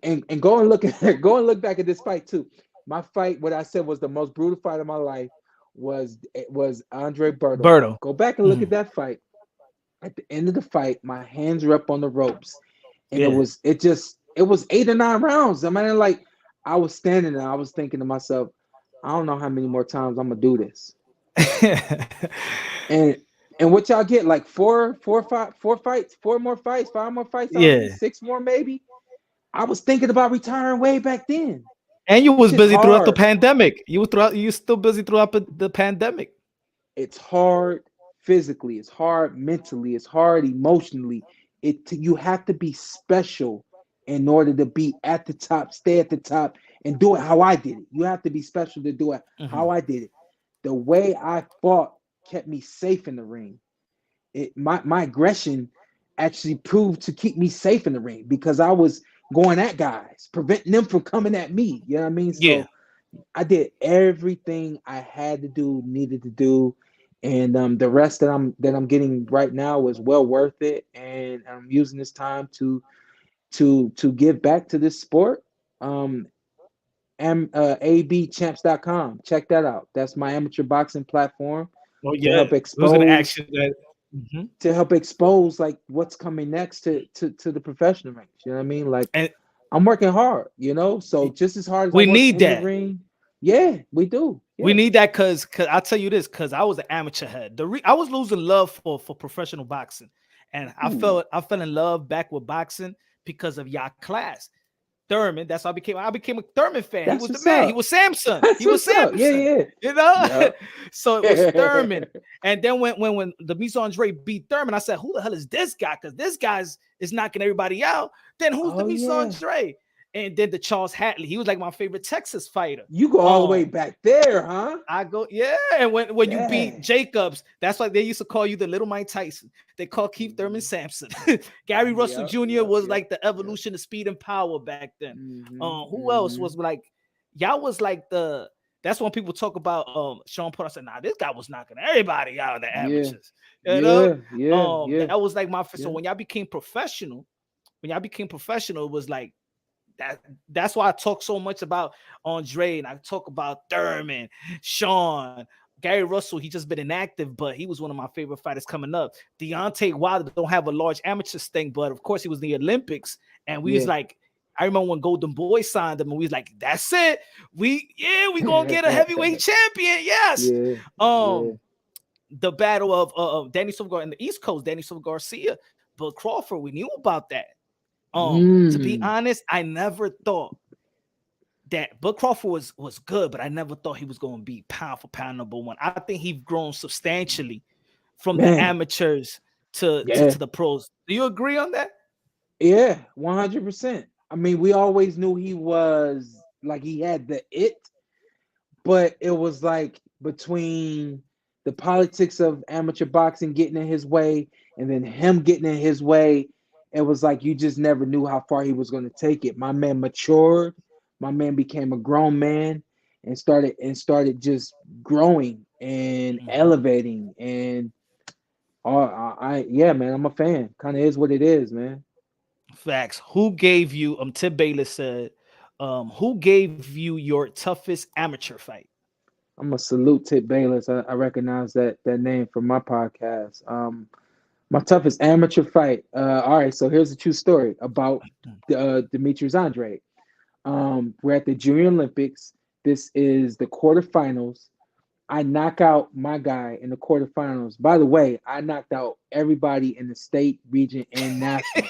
And go and look at go and look back at this fight too. My fight, what I said was the most brutal fight of my life, was Andre Berto. Berto. Go back and look at that fight. At the end of the fight, my hands were up on the ropes, and Yeah. it was 8 or 9 rounds. I mean, like I was standing there, I was thinking to myself, I don't know how many more times I'm gonna do this. And what y'all get, like four fights, 4 more fights, 5 more fights out of me, Yeah. 6 more maybe. I was thinking about retiring way back then. And you was It's just busy throughout the hard. pandemic. You still busy throughout the pandemic. It's hard physically, it's hard mentally, it's hard emotionally. You have to be special in order to be at the top, stay at the top, and do it how I did it. You have to be special to do it how I did it. The way I fought kept me safe in the ring. My aggression actually proved to keep me safe in the ring because I was going at guys, preventing them from coming at me. You know what I mean? Yeah. So I did everything I had to do, needed to do, and the rest that I'm getting right now was well worth it. And I'm using this time to give back to this sport. abchamps.com. Check that out. That's my amateur boxing platform Oh to yeah. help It was gonna expose ask you that. Mhm. like what's coming next to the professional ranks. You know what I mean? Like And I'm working hard, so just as hard as I we work need in the that. ring, yeah, we do. We Yeah. need that because I'll tell you this, because I was an amateur head. I was losing love for professional boxing. And I Ooh, fell in love back with boxing because of your class. Thurman. That's how I became a Thurman fan. He that's was the what's man. He up. was Samson. That's He was what's up. Yeah, Samson. yeah. You know? Yep. So it was Thurman. And then when Demetrius Andrade beat Thurman, I said, who the hell is this guy? Because this guy's is knocking everybody out. Then who's Oh Demetrius yeah. Andrade? And then the Charles Hatley. He was like my favorite Texas fighter. You go all the way back there, huh? I go, yeah. And when you beat Dang. Jacobs, that's why they used to call you the little Mike Tyson. They call Keith Thurman Samson. Gary Russell Jr. was like the evolution of speed and power back then. Who else was like, y'all was like that's when people talk about Shawn Porter. I said, nah, this guy was knocking everybody out of the amateurs. You know? Yeah. That was like my first. So when y'all became professional, it was like that's why I talk so much about Andre and I talk about Thurman, Shawn, Gary Russell. He just been inactive, but he was one of my favorite fighters coming up. Deontay Wilder don't have a large amateur sting, but of course he was in the Olympics, and we was like, I remember when Golden Boy signed him, and we was like, that's it. We gonna get a heavyweight champion. Yes. The battle of Danny Silva in the East Coast, Danny Silva Garcia, but Crawford, we knew about that. To be honest, I never thought that Bud Crawford was good, but I never thought he was going to be pound for pound #1. I think he's grown substantially from the amateurs to the pros. Do you agree on that? Yeah, 100%. I mean, we always knew he was like he had the it, but it was like between the politics of amateur boxing getting in his way and then him getting in his way, it was like you just never knew how far he was going to take it. My man matured. My man became a grown man and started just growing and elevating. And man, I'm a fan. Kind of is what it is, man. Facts. Who gave you? Tim Bayless said, who gave you your toughest amateur fight? I'm gonna salute Tip Bayless. I recognize that name from my podcast. My toughest amateur fight. All right, so here's a true story about Demetrius Andrade. We're at the Junior Olympics. This is the quarterfinals. I knock out my guy in the quarterfinals. By the way, I knocked out everybody in the state, region, and national.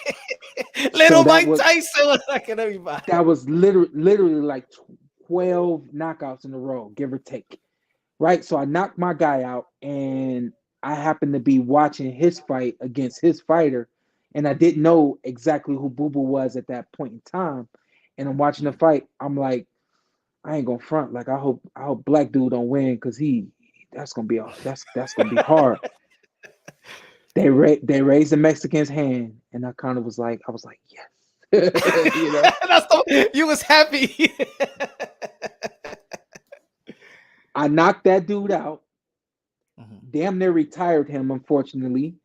Little Mike Tyson was knocking everybody. That was literally like 12 knockouts in a row, give or take. Right? So I knocked my guy out, and I happened to be watching his fight against his fighter, and I didn't know exactly who Boo Boo was at that point in time. And I'm watching the fight. I'm like, I ain't gonna front. Like I hope black dude don't win because that's gonna be hard. They raised the Mexican's hand, and I was like, yes. You know? You was happy. I knocked that dude out. Mhm. Damn near retired him, unfortunately.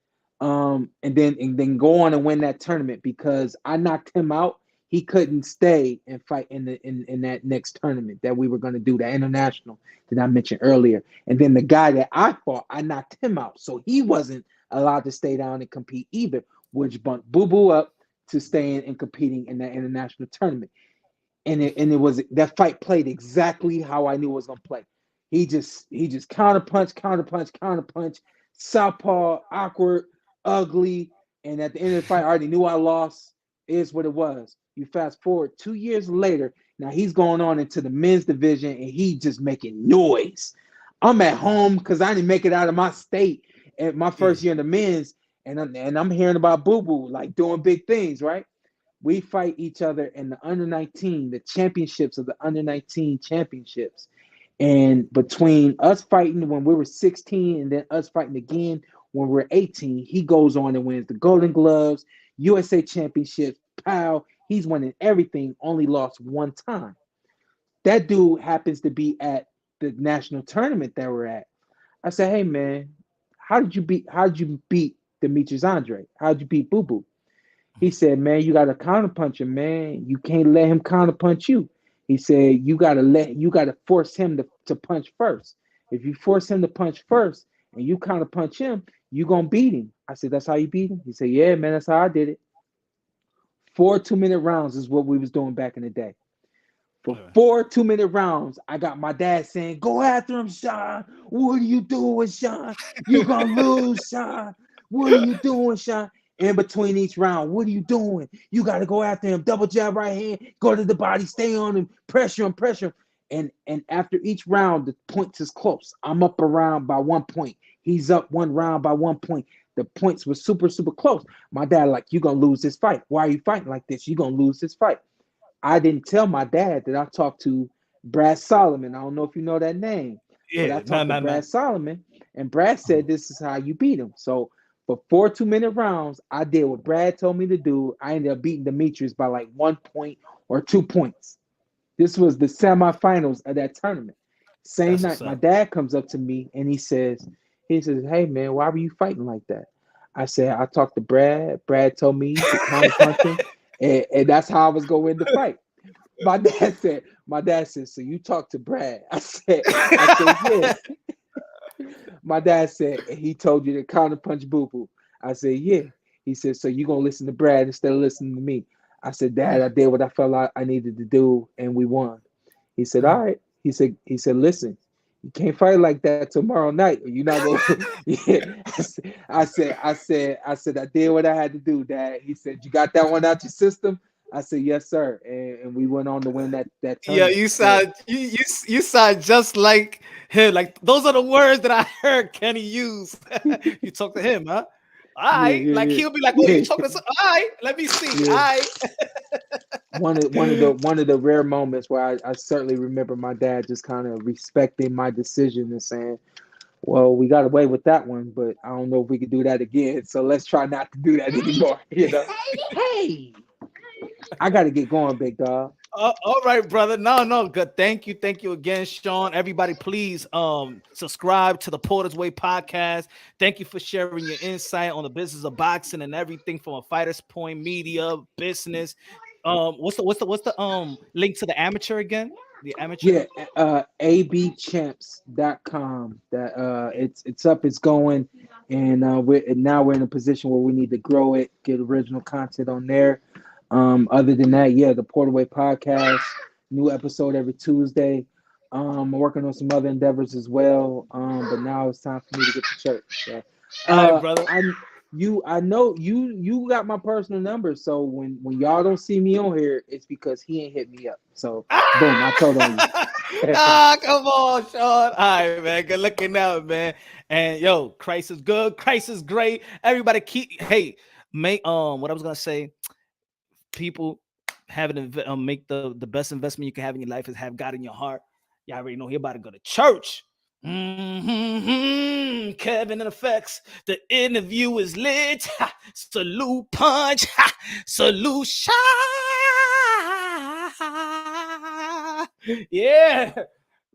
And then go on and win that tournament because I knocked him out. He couldn't stay and fight in that next tournament that we were going to do, that international that I mentioned earlier. And then the guy that I fought, I knocked him out, so he wasn't allowed to stay down and compete either, which bumped Boo Boo up to staying and competing in that international tournament. And it was that fight played exactly how I knew it was gonna play. He just counter punch, southpaw, awkward, ugly, and at the end of the fight, I already knew I lost. Is what it was. You fast forward 2 years later, now he's going on into the men's division, and he just making noise. I'm at home because I didn't make it out of my state at my Yeah. first year in the men's, and I'm hearing about Boo Boo like doing big things, right? We fight each other in the under 19, the championships of the under 19 championships. And between us fighting when we were 16 and then us fighting again when we are 18, he goes on and wins the Golden Gloves, USA Championships, POW. He's winning everything, only lost one time. That dude happens to be at the national tournament that we're at. I said, hey man, how did you beat Demetrius Andrade? How did you beat Boo Boo? He said, man, you got to counterpunch him, man. You can't let him counterpunch you. He said, you gotta force him to punch first. If you force him to punch first and you counterpunch him, you gonna beat him. I said, that's how you beat him? He said, yeah, man, that's how I did it. 4 2-minute rounds is what we was doing back in the day. For Yeah. 4 2-minute rounds, I got my dad saying, go after him, Shawn. What are you doing, Shawn? You gonna lose, Shawn. What are you doing, Shawn? In between each round, what are you doing? You got to go after him. Double jab right hand, go to the body, stay on him, pressure him, pressure him. And after each round, the points is close. I'm up around by 1 point. He's up one round by 1 point. The points were super, super close. My dad, like, you gonna lose this fight. Why are you fighting like this? You gonna lose this fight. I didn't tell my dad that I talked to Brad Solomon. I don't know if you know that name, but I Yeah. No, talked to no, no. Brad Solomon, and Brad said this is how you beat him. So for 4 2-minute rounds, I did what Brad told me to do. I ended up beating Demetrius by like 1 point or 2 points. This was the semifinals of that tournament. Same That's what's night, my up. dad comes up to me and he says, hey man, why were you fighting like that? I said, I talked to Brad. Brad told me to counterpunch him, and that's how I was going to win the fight. My dad said, so you talked to Brad. I said, yeah. My dad said, and he told you to counterpunch Boo Boo. I said, yeah. He said, so you gonna listen to Brad instead of listening to me. I said, Dad, I did what I felt like I needed to do, and we won. He said, all right. He said, listen, you can't fight like that tomorrow night. Or you're not gonna. Yeah. I did what I had to do, Dad. He said, you got that one out your system. I said, yes, sir. And we went on to win that Yeah, tournament. But you sound just like him. Like those are the words that I heard Kenny use. You talk to him, huh? All yeah, right. Like yeah, he'll be like, "Oh, you yeah, talking to some? All right, let me see. yeah. All right." One of the rare moments where I certainly remember my dad just kind of respecting my decision and saying, well, we got away with that one, but I don't know if we could do that again. So let's try not to do that anymore. Hey, I got to get going, big dog. All right, brother. No, no, good. Thank you again, Shawn. Everybody, please subscribe to the Porter's Way podcast. Thank you for sharing your insight on the business of boxing and everything from a fighter's point, media, business. What's the link to the amateur again? The amateur. Yeah, abchamps.com. That it's up, it's going, and now we're in a position where we need to grow it, get original content on there. Other than that, yeah, the Portaway podcast, new episode every Tuesday. I'm working on some other endeavors as well. But now it's time for me to get to church. So, All right, brother. I know you got my personal number, so when y'all don't see me on here, it's because he ain't hit me up. So boom, I told on you. Come on, Shawn. All right, man. Good looking out, man. And yo, Christ is good. Christ is great. Everybody make what I was gonna say, people make the best investment you can have in your life is have God in your heart. Y'all already know he about to go to church. Kevin and effects. The interview is lit. Salute punch. Salute shot. Yeah.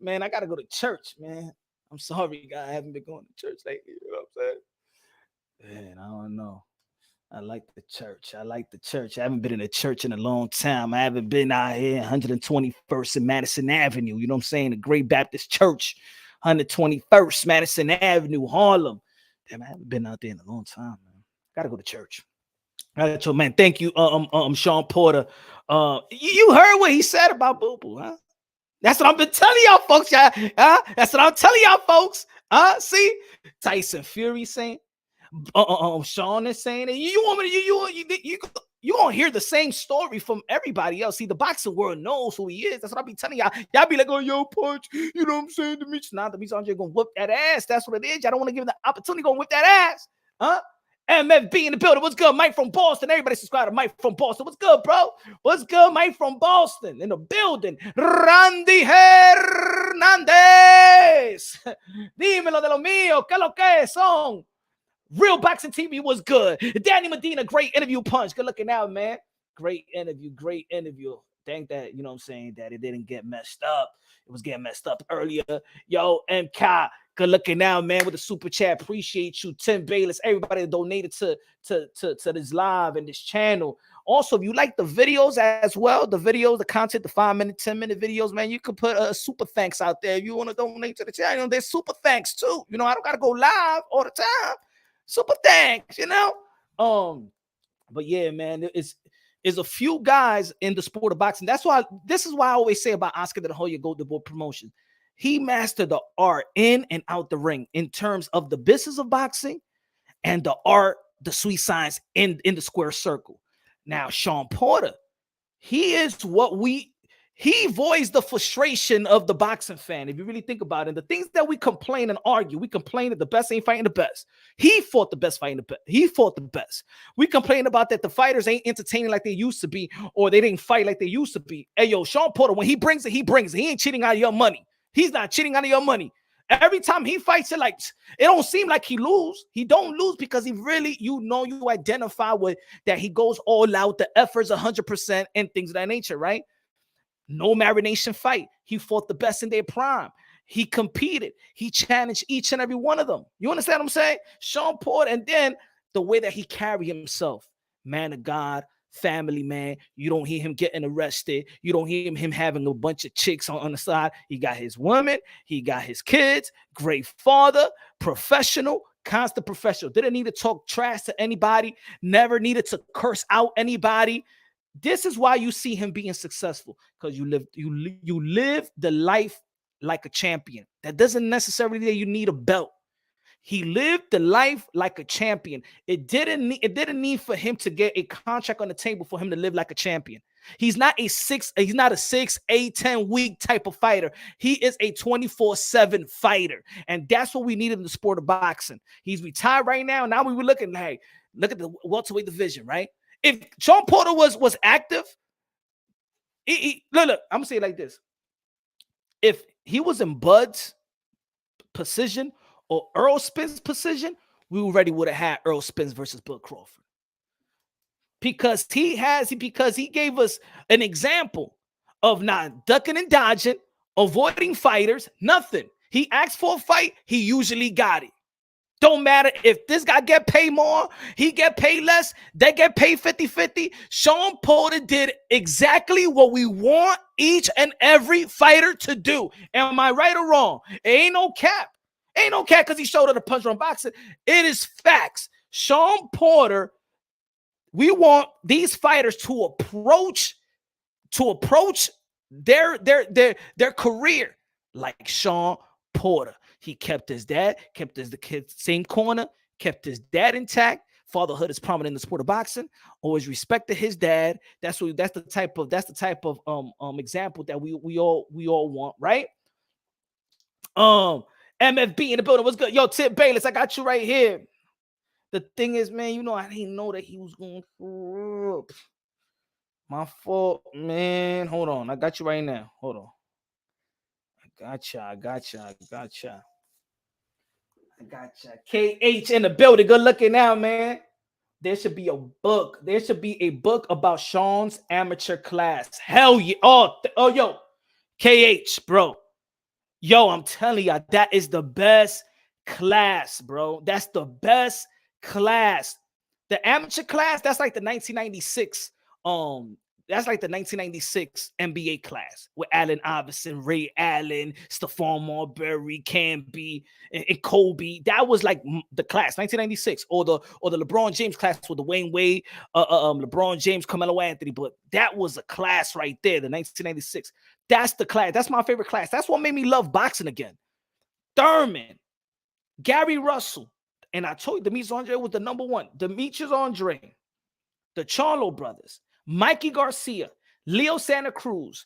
Man, I gotta go to church, man. I'm sorry, guy. I haven't been going to church lately. You know what I'm saying? Man, I don't know. I like the church. I like the church. I haven't been in a church in a long time. I haven't been out here 121st and Madison Avenue. You know what I'm saying? The Great Baptist Church, 121st Madison Avenue, Harlem. Damn, I haven't been out there in a long time, man. Gotta go to church. Got you, man. Thank you, Shawn Porter. You heard what he said about Boo Boo, huh? That's what I've been telling y'all, folks. Y'all, that's what I'm telling y'all, folks. See, Tyson Fury saying, Shawn is saying it. You want me to you gonna hear the same story from everybody else. See, the boxing world knows who he is. That's what I be telling y'all. Y'all be like, oh, yo, Punch. You know what I'm saying? Demetrius Andrade gonna whip that ass. That's what it is. Y'all don't want to give him the opportunity. Gonna whip that ass, huh? MFB in the building. What's good, Mike from Boston? Everybody subscribe to Mike from Boston. What's good, bro? What's good, Mike from Boston? In the building. Randy Hernandez. Dímelo de lo mío. ¿Qué lo que son? Real Boxing TV was good. Danny Medina, great interview, Punch. Good looking out, man. Great interview, great interview. Thank that, you know what I'm saying, that it didn't get messed up. It was getting messed up earlier. Yo, MK, good looking out, man, with the super chat. Appreciate you. Tim Bayless, everybody that donated to this live and this channel. Also, if you like the videos as well, the videos, the content, the 5-minute, 10-minute videos, man, you can put a super thanks out there. If you want to donate to the channel, there's super thanks too. You know, I don't got to go live all the time. Super thanks, you know. But yeah, man, it's a few guys in the sport of boxing. That's why this is why I always say about Oscar De La Hoya Golden Boy promotion. He mastered the art in and out the ring in terms of the business of boxing and the art, the sweet science in the square circle. Now, Shawn Porter, he is he voiced the frustration of the boxing fan. If you really think about it, the things that we complain and argue, we complain that the best ain't fighting the best. He fought the best fighting the best. He fought the best. We complain about that the fighters ain't entertaining like they used to be, or they didn't fight like they used to be. Hey, yo, Shawn Porter, when he brings it, he brings it. He ain't cheating out of your money. He's not cheating out of your money. Every time he fights it, like it don't seem like he lose. He don't lose because he really, you identify with that he goes all out, the efforts 100% and things of that nature, right? No marination fight. He fought the best in their prime. He competed. He challenged each and every one of them. You understand what I'm saying? Shawn Porter, and then the way that he carried himself, man of God, family man. You don't hear him getting arrested. You don't hear him having a bunch of chicks on the side. He got his women. He got his kids. Great father, professional, constant professional. Didn't need to talk trash to anybody. Never needed to curse out anybody. This is why you see him being successful, because you live the life like a champion. That doesn't necessarily mean you need a belt. He lived the life like a champion. It didn't need for him to get a contract on the table for him to live like a champion. He's not a 6, 8, 10 week type of fighter. He is a 24/7 fighter. And that's what we need in the sport of boxing. He's retired right now. Now we were looking, hey, look at the welterweight division, right? If Shawn Porter was active, look, I'm gonna say it like this. If he was in Bud's position or Earl Spence position, we already would have had Earl Spence versus Bud Crawford. Because he gave us an example of not ducking and dodging, avoiding fighters, nothing. He asked for a fight, he usually got it. Don't matter if this guy get paid more, he get paid less, they get paid 50-50. Shawn Porter did exactly what we want each and every fighter to do. Am I right or wrong? It ain't no cap. Ain't no cap because he showed up to Punch Drunk Boxing. It is facts. Shawn Porter, we want these fighters to approach their career like Shawn Porter. He kept his dad, kept the kid same corner, kept his dad intact. Fatherhood is prominent in the sport of boxing. Always respected his dad. That's the type of example that we all want, right? MFB in the building. What's good? Yo, Tip Bayless, I got you right here. The thing is, man, I didn't know that he was going through. My fault, man. Hold on. I got you right now. Hold on. I gotcha. KH in the building. Good looking out, man. There should be a book. There should be a book about Shawn's amateur class. Hell yeah. Oh, yo. KH, bro. Yo, I'm telling you, that is the best class, bro. That's the best class. The amateur class, that's like the 1996. That's like the 1996 NBA class with Allen Iverson, Ray Allen, Stephon Marbury, Camby, and Kobe. That was like the class, 1996, or the LeBron James class with the Wayne Wade, LeBron James, Carmelo Anthony. But that was a class right there, the 1996. That's the class. That's my favorite class. That's what made me love boxing again. Thurman, Gary Russell, and I told you Demetrius Andrade was the number one. Demetrius Andrade, the Charlo brothers, Mikey Garcia, Leo Santa Cruz,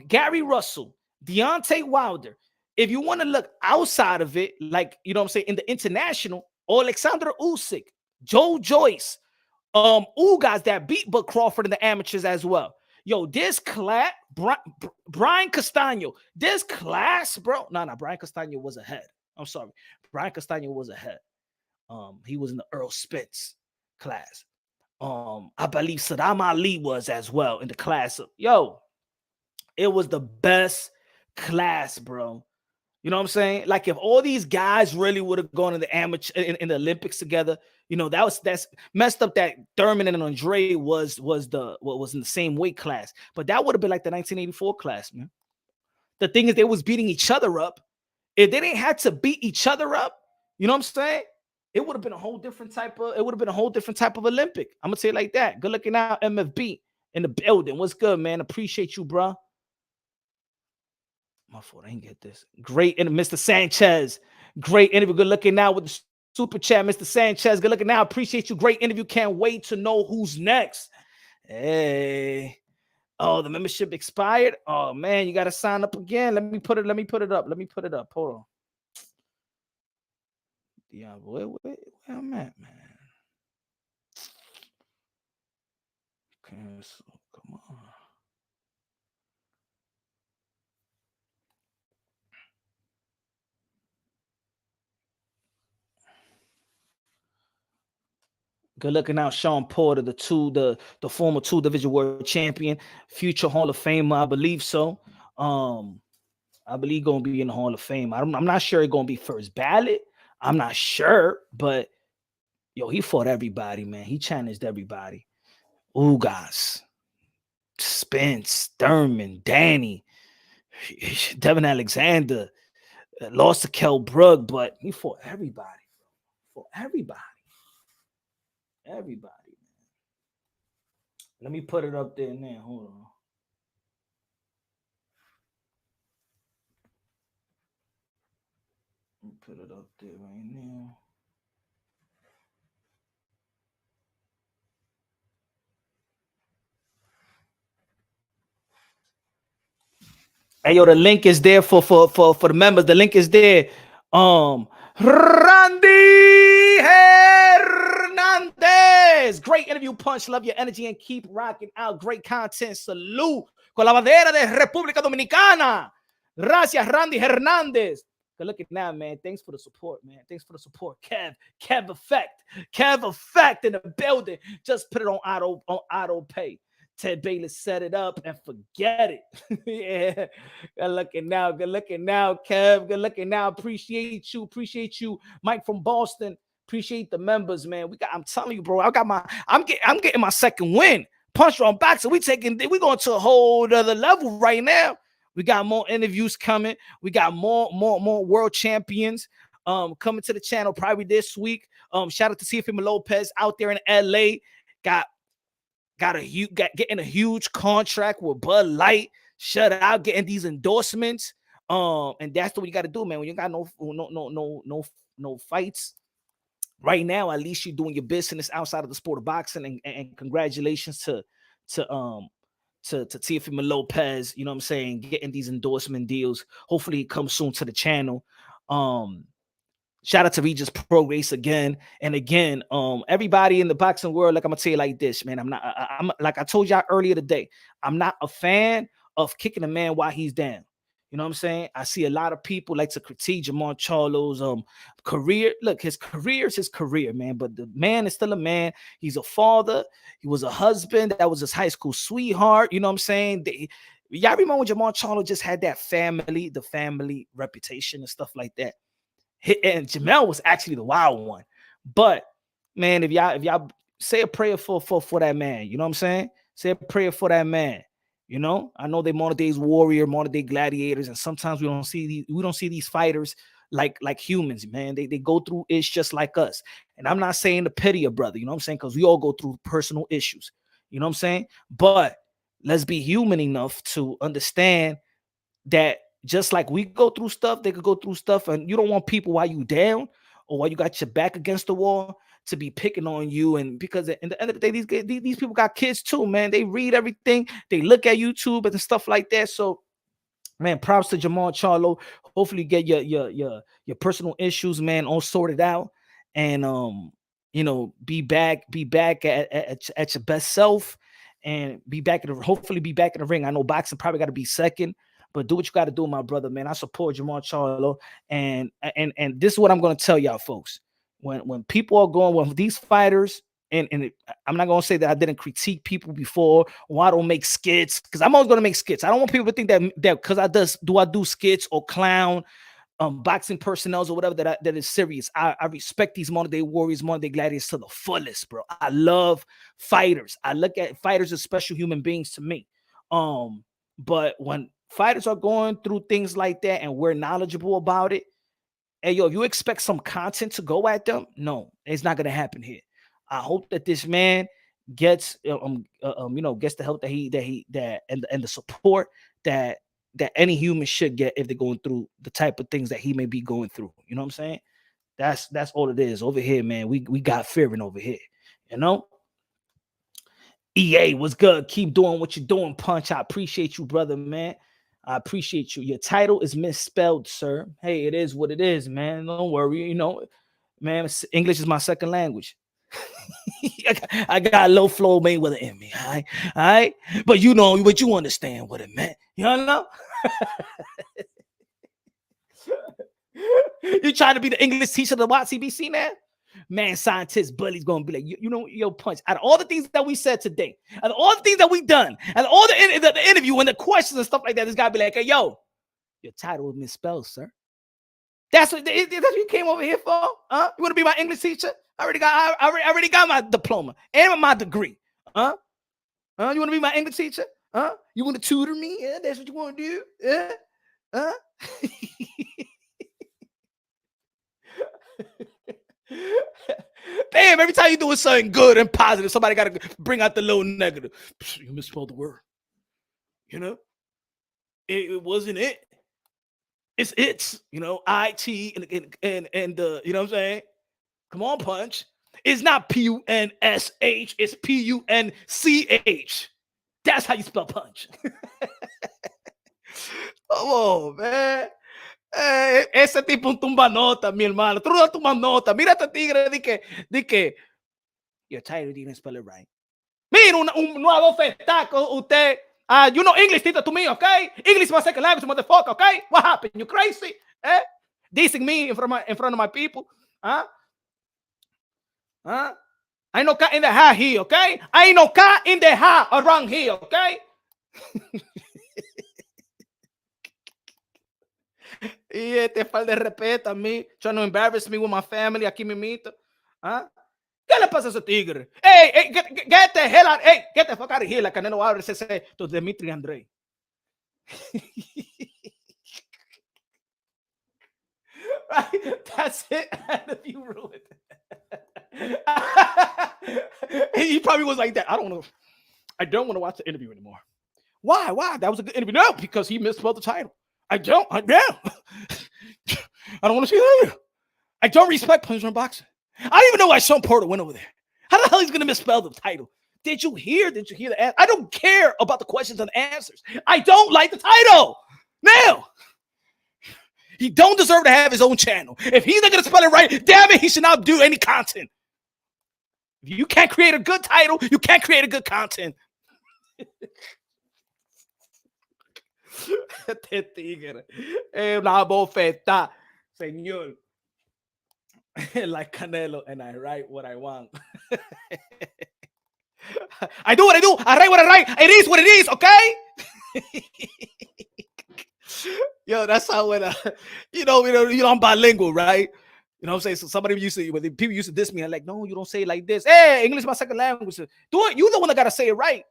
Gary Russell, Deontay Wilder. If you want to look outside of it, like, you know what I'm saying, in the international, Alexander Usyk, Joe Joyce, all guys that beat Bud Crawford in the amateurs as well. Yo, this class, Brian Castano, this class, bro. No, Brian Castano was ahead. I'm sorry. Brian Castano was ahead. He was in the Earl Spence class. I believe Saddam Ali was as well in the class. Yo, it was the best class, bro. You know what I'm saying? Like, if all these guys really would have gone in the amateur in the Olympics together, you know, that's messed up that Thurman and Andre was in the same weight class. But that would have been like the 1984 class, man. The thing is, they was beating each other up. If they didn't have to beat each other up, you know what I'm saying? It would have been a whole different type of Olympic. I'm gonna say it like that. Good looking out, MFB in the building. What's good, man? Appreciate you, bro. My fault, I didn't get this. Great, and Mr. Sanchez. Great interview. Good looking now with the super chat, Mr. Sanchez. Good looking now. Appreciate you. Great interview. Can't wait to know who's next. Hey. Oh, the membership expired. Oh man, you gotta sign up again. Let me put it up. Hold on. Yeah, where I'm at, man. Cancel. Come on. Good looking out, Shawn Porter, the former 2-division world champion, future Hall of Famer, I believe so. I believe gonna be in the Hall of Fame. I'm not sure it's gonna be first ballot. I'm not sure, but yo, he fought everybody, man. He challenged everybody. Ugas, Spence, Thurman, Danny, Devin Alexander, lost to Kell Brook, but he fought everybody. Everybody. Let me put it up there now. Hold on. Let me put it up there right now. Hey, yo, the link is there for the members. The link is there. Randy Hernandez. Great interview, Punch. Love your energy and keep rocking out. Great content. Salud. Con la bandera de República Dominicana. Gracias, Randy Hernandez. Good looking now, man. Thanks for the support, man. Thanks for the support. Kev Effect in the building. Just put it on auto pay. Ted Bayless set it up and forget it. Yeah. Good looking now, Kev. Good looking now. Appreciate you. Mike from Boston. Appreciate the members, man. I'm telling you, bro. I'm getting my second win. Punch Drunk Boxing. We going to a whole other level right now. We got more interviews coming. We got more world champions coming to the channel probably this week. Shout out to Teofimo Lopez out there in LA. Getting a huge contract with Bud Light. Shut out, getting these endorsements. And that's what you got to do, man. When you got no fights right now, at least you're doing your business outside of the sport of boxing. And congratulations to Teofimo Lopez. You know what I'm saying? Getting these endorsement deals. Hopefully, it comes soon to the channel. Shout out to Regis Prograis again and again. Everybody in the boxing world, like I'm gonna tell you like this, man. I'm like I told y'all earlier today. I'm not a fan of kicking a man while he's down. You know what I'm saying? I see a lot of people like to critique Jamar Charlo's career. Look, his career is his career, man. But the man is still a man. He's a father. He was a husband. That was his high school sweetheart. You know what I'm saying? Y'all remember when Jamal Charlo just had that the family reputation and stuff like that. And Jamel was actually the wild one. But man, if y'all say a prayer for that man, you know what I'm saying? Say a prayer for that man. You know, I know they modern days warrior, modern day gladiators, and sometimes we don't see these fighters like humans, man. They go through issues just like us. And I'm not saying to pity a brother, you know what I'm saying? Because we all go through personal issues, you know what I'm saying? But let's be human enough to understand that just like we go through stuff, they could go through stuff, and you don't want people while you down or while you got your back against the wall to be picking on you. And because at the end of the day, these people got kids too, man. They read everything, they look at YouTube and stuff like that. So man, props to Jamal Charlo. Hopefully get your personal issues, man, all sorted out. And you know, be back at your best self, and hopefully be back in the ring. I know boxing probably got to be second, but do what you got to do, my brother, man. I support Jamal Charlo. And this is what I'm gonna tell y'all, folks. When people are going with these fighters, and I'm not gonna say that I didn't critique people before, or I don't make skits, because I'm always gonna make skits. I don't want people to think that because I do skits or clown boxing personnels or whatever that is serious. I respect these modern day warriors, modern day gladiators to the fullest, bro. I love fighters. I look at fighters as special human beings to me. But when fighters are going through things like that and we're knowledgeable about it, hey, yo, if you expect some content to go at them, no, it's not gonna happen here. I hope that this man gets gets the help and the support that any human should get if they're going through the type of things that he may be going through. You know what I'm saying? That's all it is over here, man. We got fearing over here, you know. EA was good. Keep doing what you're doing, Punch. I appreciate you, brother, man. I appreciate you. Your title is misspelled, sir. Hey, it is what it is, man. Don't worry. You know, man, English is my second language. I got a low flow Mayweather in me. All right. But you understand what it meant. You know? You trying to be the English teacher of the YCBC now? Man, scientist Bully's gonna be like, yo, Punch. Out of all the things that we said today, out of all the things that we done, and all the interview and the questions and stuff like that, this guy be like, hey, yo, your title is misspelled, sir. That's what you came over here for? Huh? You want to be my English teacher? I already got my diploma and my degree. Huh? You want to be my English teacher? Huh? You want to tutor me? Yeah, that's what you want to do? Yeah? Huh? Damn, every time you do something good and positive, somebody got to bring out the little negative. You misspelled the word. You know? It wasn't it. It's IT, and the, you know what I'm saying? Come on, Punch. It's not Punsh, it's Punch. That's how you spell punch. Come on, man. Ese tipo un tumba nota, mi hermano. Tú no tumbas nota. Mira este tigre de que your title didn't spell it right. Mira, un nuevo festaco, usted. You know English, teacher, to me, okay? English is my second language, motherfucker, okay? What happened? You crazy? Eh? Dissing me in front of my people? Huh? I no cat in the hat here, okay? I no cat in the hat around here, okay? Y este falta de respeto a mí, trying to embarrass me with my family aquí mimito. ¿Qué le pasa a ese tigre? Hey, get the hell out. Hey, get the fuck out of here. La Canelo abre ese to Demetrius Andrade. Right? That's it. And you ruined it. He probably was like that. I don't want to watch the interview anymore. Why? That was a good interview. No, because he misspelled the title. I don't want to see that. I don't respect Punsh Drunk Boxing. I don't even know why Shawn Porter went over there. How the hell he's going to misspell the title? Did you hear the answer? I don't care about the questions and answers. I don't like the title. Now, he don't deserve to have his own channel. If he's not going to spell it right, damn it, he should not do any content. If you can't create a good title, you can't create a good content. Este tigre es una bofeta, señor. Like Canelo, and I write what I want. I do what I do. I write what I write. It is what it is, okay? Yo, that's how when I'm bilingual, right? You know what I'm saying? So somebody used to, when people used to diss me, I'm like, no, you don't say it like this. Hey, English is my second language. Do it. You the one that gotta say it right.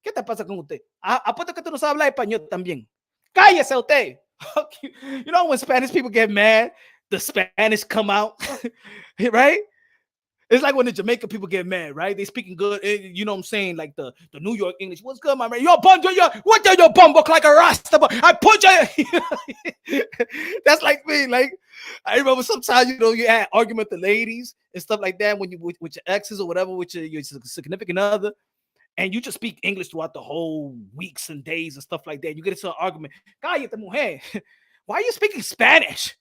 ¿Qué te pasa con usted? Apuesto que tú no sabes hablar español también. Cállese usted. You know when Spanish people get mad, the Spanish come out, right? It's like when the Jamaican people get mad, right? They speaking good, you know what I'm saying? Like the New York English. What's good, my man? Your bum, what does your bum look like a rasta? I put you. That's like me. Like I remember sometimes, you had argument with the ladies and stuff like that when you with your exes or whatever, with your significant other, and you just speak English throughout the whole weeks and days and stuff like that. You get into an argument. Cállate, mujer. Why are you speaking Spanish?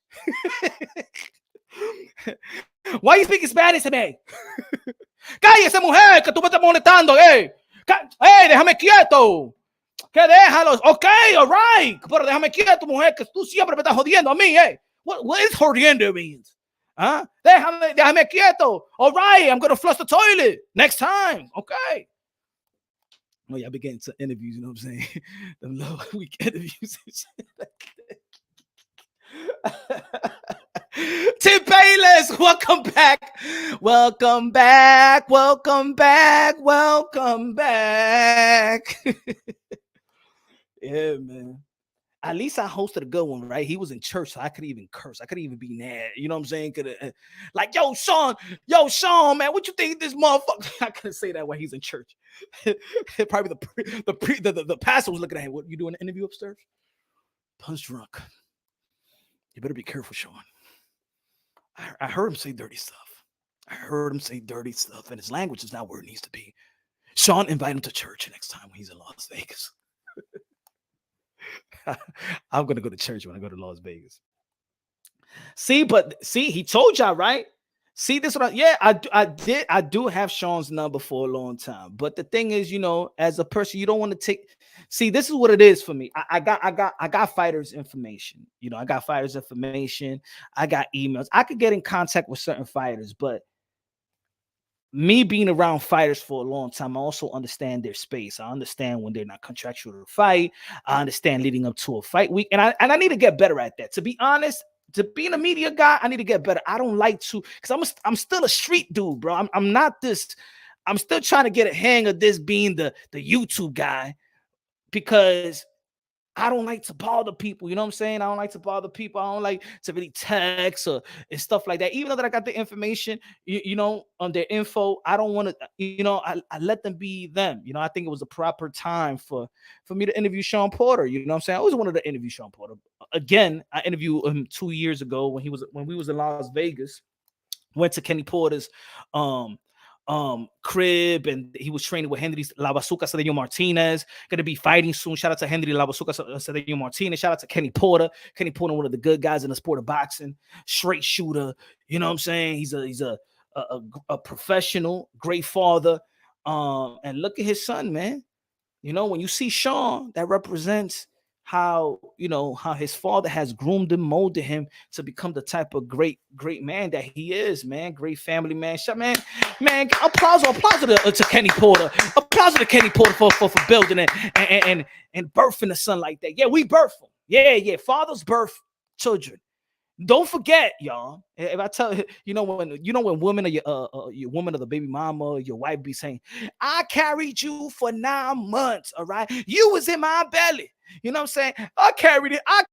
Why are you speaking Spanish to me? Cállese, mujer, que tú me estás molestando, déjame quieto. Que déjalo. Ok, all right. Pero déjame quieto, mujer, que tú siempre me estás jodiendo a mí, What is jodiendo means? Huh? Déjame quieto. All right, I'm going to flush the toilet next time. Okay. Oh, yeah, I be getting to interviews, you know what I'm saying? Them little week interviews and shit like that. Tim Bayless, welcome back. Welcome back. Welcome back. Welcome back. Yeah, man. At least I hosted a good one, right? He was in church, so I could even curse. I could even be mad. You know what I'm saying? Like, yo, Shawn, man, what you think this motherfucker? I couldn't say that while he's in church. Probably the pastor was looking at him. What, you doing an interview upstairs? Punch Drunk. You better be careful, Shawn. I heard him say dirty stuff. And his language is not where it needs to be. Shawn, invite him to church next time when he's in Las Vegas. I'm gonna go to church when I go to Las Vegas. See, he told y'all, right? See, this one, I do have Shawn's number for a long time. But the thing is, as a person, you don't want to take. See, this is what it is for me. I got fighters' information. I got fighters' information. I got emails. I could get in contact with certain fighters, but me being around fighters for a long time, I also understand their space. I understand when they're not contractual to fight. I understand leading up to a fight week, and I need to get better at that. To be honest, to being a media guy, I need to get better. I don't like to, because I'm still a street dude, bro. I'm not this. I'm still trying to get a hang of this being the YouTube guy, because I don't like to bother people. You know what I'm saying? I don't like to bother people. I don't like to really text and stuff like that. Even though that I got the information, on their info, I don't want to, I let them be them. I think it was a proper time for me to interview Shawn Porter. You know what I'm saying? I always wanted to interview Shawn Porter. Again, I interviewed him 2 years ago when we was in Las Vegas. Went to Kenny Porter's crib, and he was training with Henry La Bazooka Cedeno Martinez. Gonna be fighting soon. Shout out to Henry La Bazooka Cedeno Martinez. Shout out to Kenny Porter. Kenny Porter, one of the good guys in the sport of boxing, straight shooter. You know what I'm saying? He's a professional, great father. And look at his son, man. When you see Shawn, that represents how his father has groomed him, molded him to become the type of great man that he is, man. Great family man. Man, applause to Kenny Porter. Applause to Kenny Porter for building it and birthing a son like that. Yeah, we birth him. Yeah. Fathers birth children. Don't forget, y'all. If I tell when women are your woman or the baby mama or your wife be saying, I carried you for 9 months, all right? You was in my belly. You know what I'm saying? I carried him. I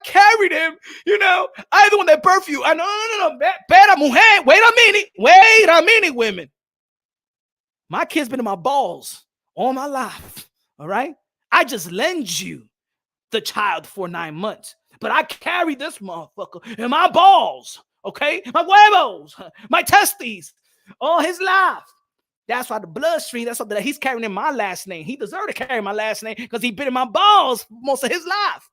the one that birthed you. No. Better mujer. Wait a minute, women. My kid's been in my balls all my life, all right? I just lend you the child for 9 months. But I carry this motherfucker in my balls, okay? My huevos, my testes, all his life. That's why the bloodstream, that's something that he's carrying in my last name. He deserved to carry my last name because he's been in my balls most of his life.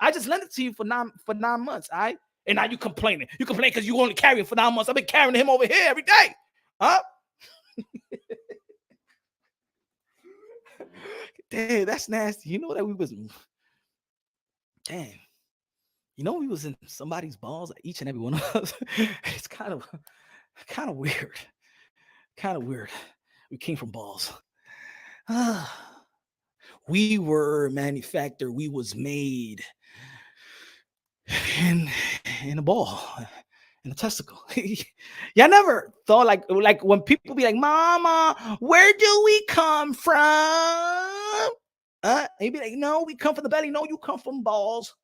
I just lent it to you for 9 months, all right? And now you complaining. You complain because you only carry him for 9 months. I've been carrying him over here every day. Huh? Damn, that's nasty. You know that we was... Damn. We was in somebody's balls, each and every one of us. It's kind of weird. Kind of weird. We came from balls. we were manufactured, we was made in a ball, in a testicle. Y'all never thought like when people be like, "Mama, where do we come from?" And you be like, "No, we come from the belly." No, you come from balls.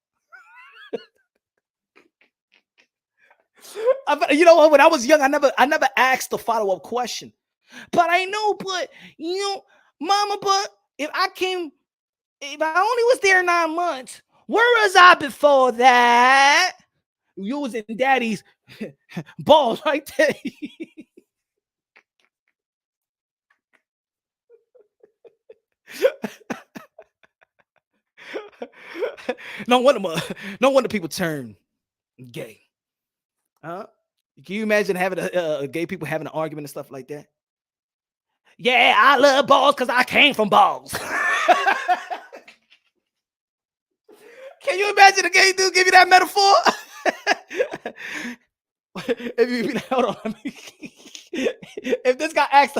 You know what? When I was young, I never asked the follow-up question. But I know, Mama, but if I only was there 9 months, where was I before that? You was in daddy's balls right there. No wonder people turn gay. Huh? Can you imagine having gay people having an argument and stuff like that? Yeah, I love balls because I came from balls. Can you imagine a gay dude give you that metaphor? If you be like, hold on, if this guy asked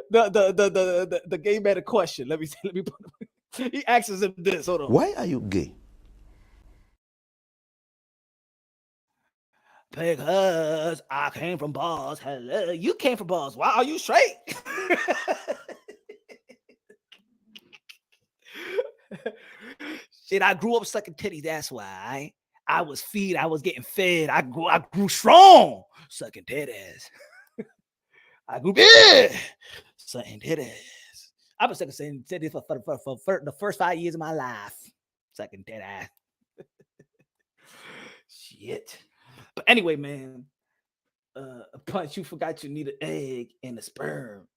the gay man a question, let me put he asks him this. Hold on. Why are you gay? Because I came from balls. Hello, you came from balls. Why are you straight? Shit, I grew up sucking titties. That's why I was getting fed. I grew strong sucking titties. I grew big sucking titties. I've been sucking titties for the first 5 years of my life. Sucking titties. Shit. But anyway, man, Punch, you forgot you need an egg and a sperm.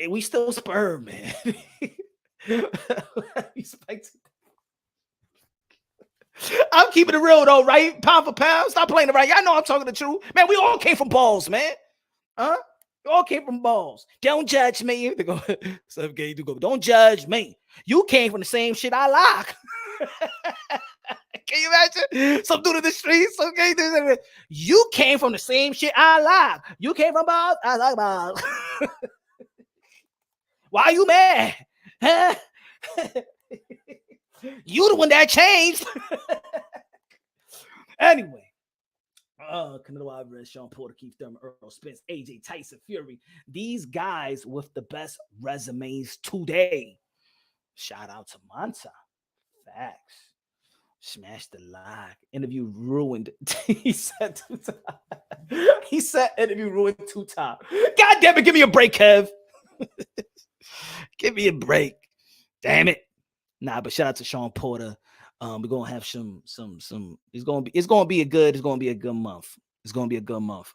And we still sperm, man. I'm keeping it real though, right? Pound for pound. Stop playing around. Y'all know I'm talking the truth. Man, we all came from balls, man. Huh? We all came from balls. Don't judge me. They go, some gay do go, don't judge me. You came from the same shit I like. Can you imagine? Some dude in the streets, some gay dude. You came from the same shit I like. You came from balls. I like balls. Why are you mad? Huh? You the one that changed. Anyway, Canelo Alvarez, Shawn Porter, Keith Thurman, Earl Spence, AJ, Tyson, Fury. These guys with the best resumes today. Shout out to Manta. Facts. Smash the like. Interview ruined. He said 2 times. He said interview ruined 2 times. God damn it, give me a break, Kev. Give me a break. Damn it. Nah, but shout out to Shawn Porter. We're gonna have some. It's gonna be a good month. It's gonna be a good month.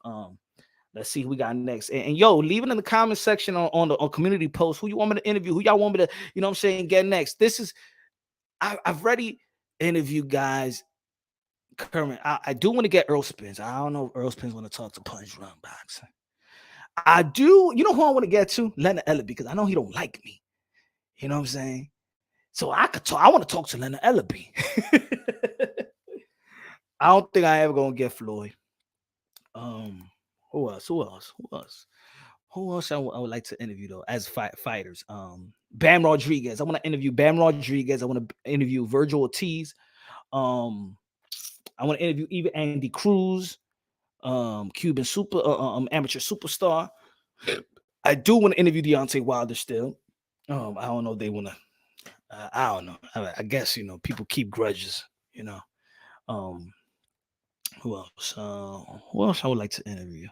Let's see who we got next. And yo, leave it in the comment section on community post who you want me to interview, who y'all want me to, you know what I'm saying, get next. This is I've already interviewed guys. Current. I do want to get Earl Spence. I don't know if Earl Spence want to talk to Punsh Drunk Boxing. I do. You know who I want to get to? Leonard Ellerby, because I know he don't like me. You know what I'm saying? So I want to talk to Leonard Ellerby. I don't think I ever gonna get Floyd. Who else I would like to interview though as fighters? Bam Rodriguez. I want to interview Bam Rodriguez. I want to interview Virgil Ortiz. I want to interview even Andy Cruz, Cuban amateur superstar. I do want to interview Deontay Wilder still. I don't know if they want to. I don't know. I guess people keep grudges. Who else? Who else I would like to interview?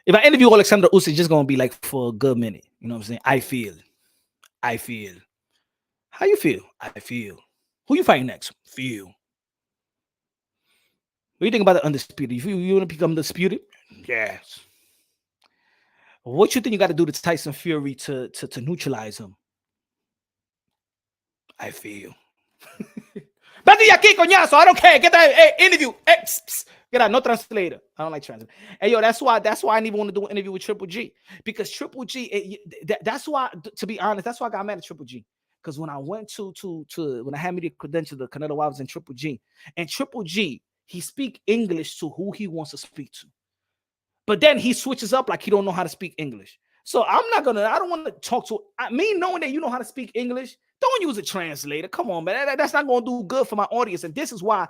If I interview Alexander Usyk, it's just gonna be like for a good minute. You know what I'm saying? I feel. How you feel? I feel. Who you fighting next? Feel. What do you think about the undisputed? You want to become disputed? Yes. What you think you got to do to Tyson Fury to neutralize him? I feel. Vete aquí, coñazo. I don't care. Get that interview. Get out. No translator. I don't like translator. Hey, yo, that's why I didn't even want to do an interview with Triple G. Because Triple G, that's why, to be honest, that's why I got mad at Triple G. Because when I went when I had me the credential to Canelo Alvarez and Triple G, he speak English to who he wants to speak to. But then he switches up like he don't know how to speak English. So I don't want to talk to me knowing that you know how to speak English. Don't use a translator. Come on, man. That's not going to do good for my audience. And this is why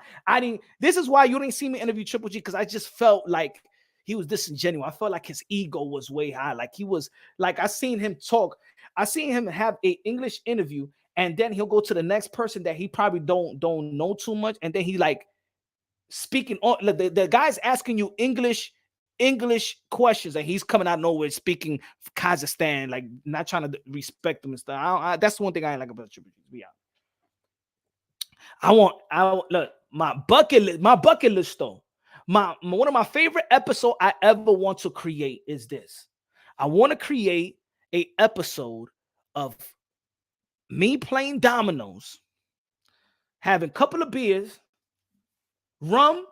this is why you didn't see me interview Triple G, because I just felt like he was disingenuous. I felt like his ego was way high. Like he was, like I seen him talk. I seen him have a English interview, and then he'll go to the next person that he probably don't know too much, and then he like speaking on the guy's asking you English questions, and he's coming out of nowhere speaking Kazakhstan, like not trying to respect them and stuff. That's the one thing I ain't like about Triple G. Yeah, I want look, my bucket list though. My one of my favorite episodes I ever want to create is this. I want to create a episode of me playing dominoes, having a couple of beers, rum,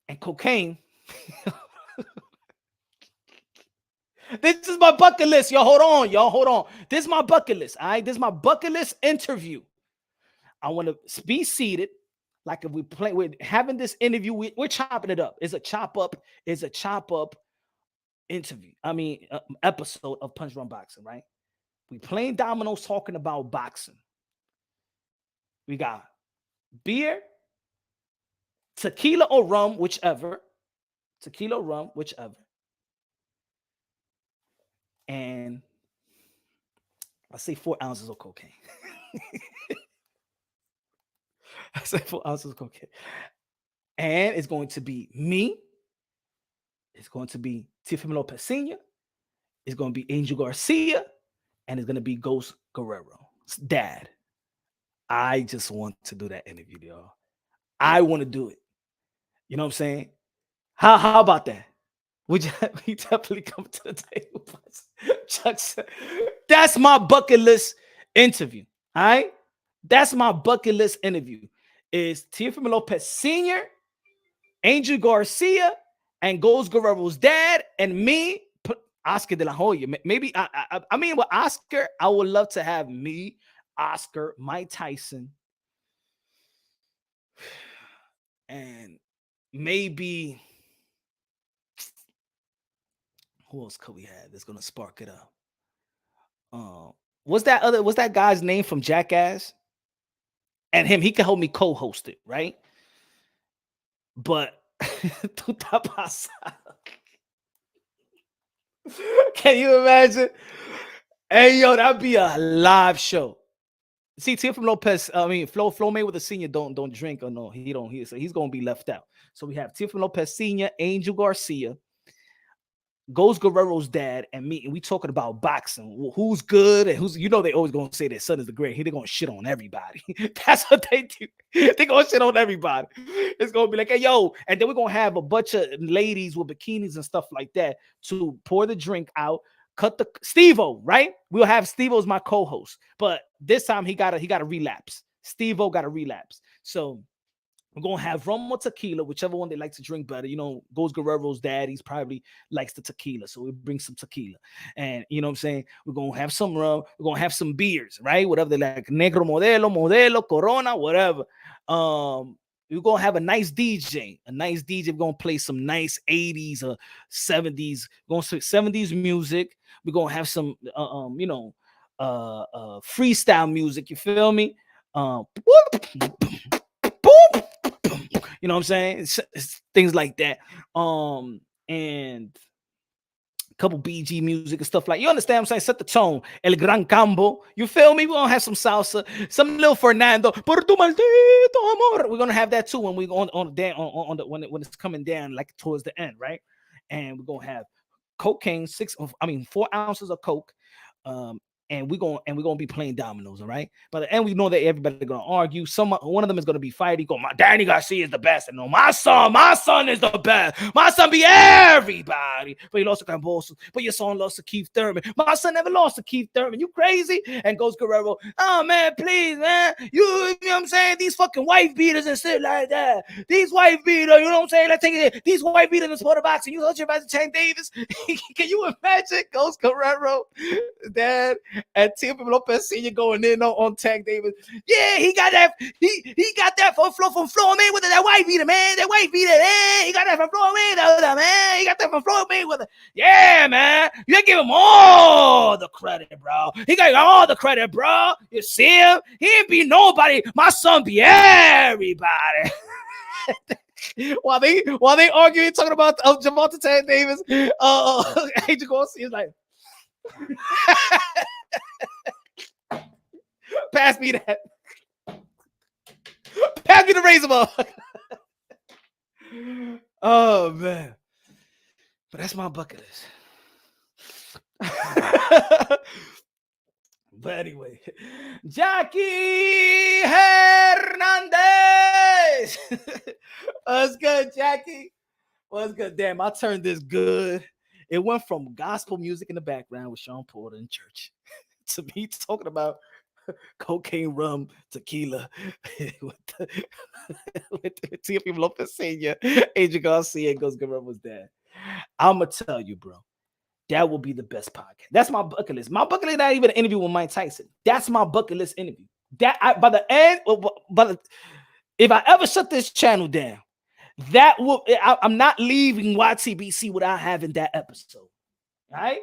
and cocaine. This is my bucket list. Hold on. This is my bucket list. All right. This is my bucket list interview. I want to be seated. Like if we're having this interview, we're chopping it up. It's a chop up interview. Episode of Punch Drunk Boxing, right? We playing dominoes talking about boxing. We got beer, tequila or rum, whichever. And I say 4 ounces of cocaine. I say 4 ounces of cocaine. And it's going to be me. It's going to be Teofimo Lopez Sr. It's going to be Angel Garcia. And it's going to be Ghost Guerrero's dad. I just want to do that interview, y'all. I want to do it. You know what I'm saying? How about that? Would you definitely come to the table? Chuck said, that's my bucket list interview. All right? That's my bucket list interview. Is Teofimo Lopez Sr., Angel Garcia, and Ghost Guerrero's dad, and me, Oscar de la Hoya. Maybe, I mean, with Oscar, I would love to have me, Oscar, Mike Tyson, and maybe, who else could we have that's gonna spark it up? What's that guy's name from Jackass? And him, he can help me co-host it, right? But can you imagine? Hey, yo, that'd be a live show. See, Teofimo Lopez, Flo Mayweather Sr. don't drink, or no, he's gonna be left out. So we have Teofimo Lopez Sr., Angel Garcia, Ghost Guerrero's dad, and me, and we talking about boxing. Who's good and who's, they always gonna say their son is the great. They're gonna shit on everybody. That's what they do. They're gonna shit on everybody. It's gonna be like, hey, yo, and then we're gonna have a bunch of ladies with bikinis and stuff like that to pour the drink out. Cut the Steve-O, right? We'll have Steve-O as my co-host, but this time he got a relapse. Steve-O got a relapse. So we're gonna have rum or tequila, whichever one they like to drink better. Ghost Guerrero's dad, he's probably likes the tequila, so we bring some tequila. And you know what I'm saying? We're gonna have some rum, we're gonna have some beers, right? Whatever they like, Negro Modelo, Corona, whatever. We're gonna have a nice DJ. We're gonna play some nice 80s or 70s, we're gonna say 70s music. We're gonna have some freestyle music, you feel me? You know what I'm saying? It's things like that. And a couple BG music and stuff like, you understand what I'm saying? Set the tone. El Gran Cambo. You feel me? We're gonna have some salsa, some little Fernando. Por tu maldito amor. We're gonna have that too when we go when it's coming down, like towards the end, right? And we're gonna have cocaine, 4 ounces of coke. And we're gonna be playing dominoes, all right? By the end, we know that everybody's gonna argue. One of them is gonna be fighting. Go, my Danny Garcia is the best. And no, my son is the best. My son be everybody. But he lost to Cambosos. But your son lost to Keith Thurman. My son never lost to Keith Thurman. You crazy? And Ghost Guerrero, oh man, please, man. You what I'm saying? These fucking wife beaters and shit like that. These wife beaters, you know what I'm saying? Let's take it. These wife beaters in sport of boxing. You heard your about Tank Davis? Can you imagine Ghost Guerrero, Dad, and Teofimo Lopez Sr. going in on Tank Davis? Yeah, he got that. He got that from Floyd Mayweather. That wife beater, man. That wife beater, man. He got that from Floyd Mayweather, man. He got that from Floyd Mayweather. Yeah, man. You give him all the credit, bro. He got all the credit, bro. You see him? He ain't be nobody. My son be everybody. while they arguing, talking about Javante Tank Davis, Agent Garcia is like, pass me that. Pass me the razor ball. Oh man. But that's my bucket list. But anyway, Jackie Hernandez. What's good, Jackie? What's good? Damn, I turned this good. It went from gospel music in the background with Shawn Porter in church to me talking about cocaine, rum, tequila with Teofimo Lopez Sr., Agent Garcia, and Ghost Guerrero was there. I'm going to tell you, bro. That will be the best podcast. That's my bucket list. My bucket list not even an interview with Mike Tyson. That's my bucket list interview. By the end, if I ever shut this channel down, I'm not leaving YTBC without having that episode. All right?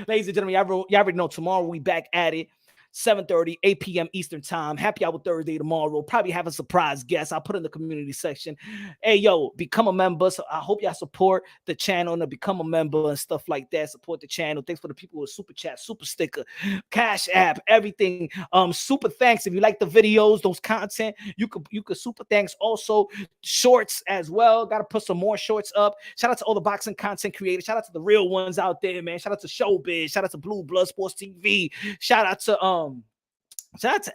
Ladies and gentlemen, y'all already know tomorrow we back at it. 7:30, 8 p.m. Eastern time. Happy Hour Thursday tomorrow. Probably have a surprise guest. I'll put in the community section. Hey, yo, become a member. So I hope y'all support the channel and become a member and stuff like that. Support the channel. Thanks for the people with super chat, super sticker, Cash App, everything. Super thanks. If you like the videos, those content, you could super thanks. Also, shorts as well. Got to put some more shorts up. Shout out to all the boxing content creators. Shout out to the real ones out there, man. Shout out to Showbiz. Shout out to Blue Blood Sports TV. Shout out to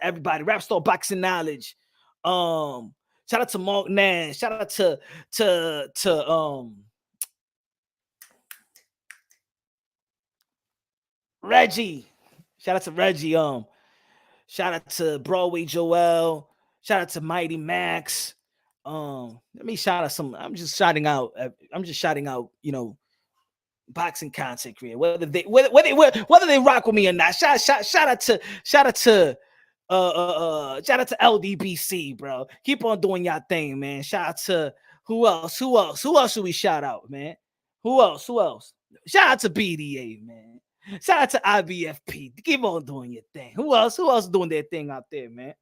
everybody. Rap Star Boxing Knowledge. Shout out to Mark Nash. Shout out to Reggie. Shout out to Reggie. Shout out to Broadway Joel. Shout out to Mighty Max. Let me shout out some. I'm just shouting out, you know, boxing content creator. Whether they rock with me or not. Shout out to LDBC, bro. Keep on doing y'all thing, man. Shout out to who else should we shout out, man? Who else? Shout out to BDA, man. Shout out to IBFP. Keep on doing your thing. Who else doing their thing out there, man?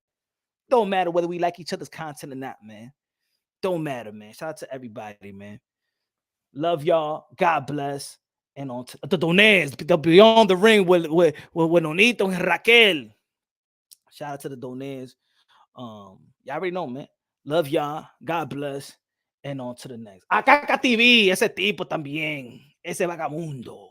Don't matter whether we like each other's content or not, man. Don't matter, man. Shout out to everybody, man. Love y'all. God bless. And on to the Donés, the Beyond the Ring with Nonito and Raquel. Shout out to the Donés. Y'all already know, man. Love y'all. God bless. And on to the next. Acá TV, ese tipo también. Ese vagabundo.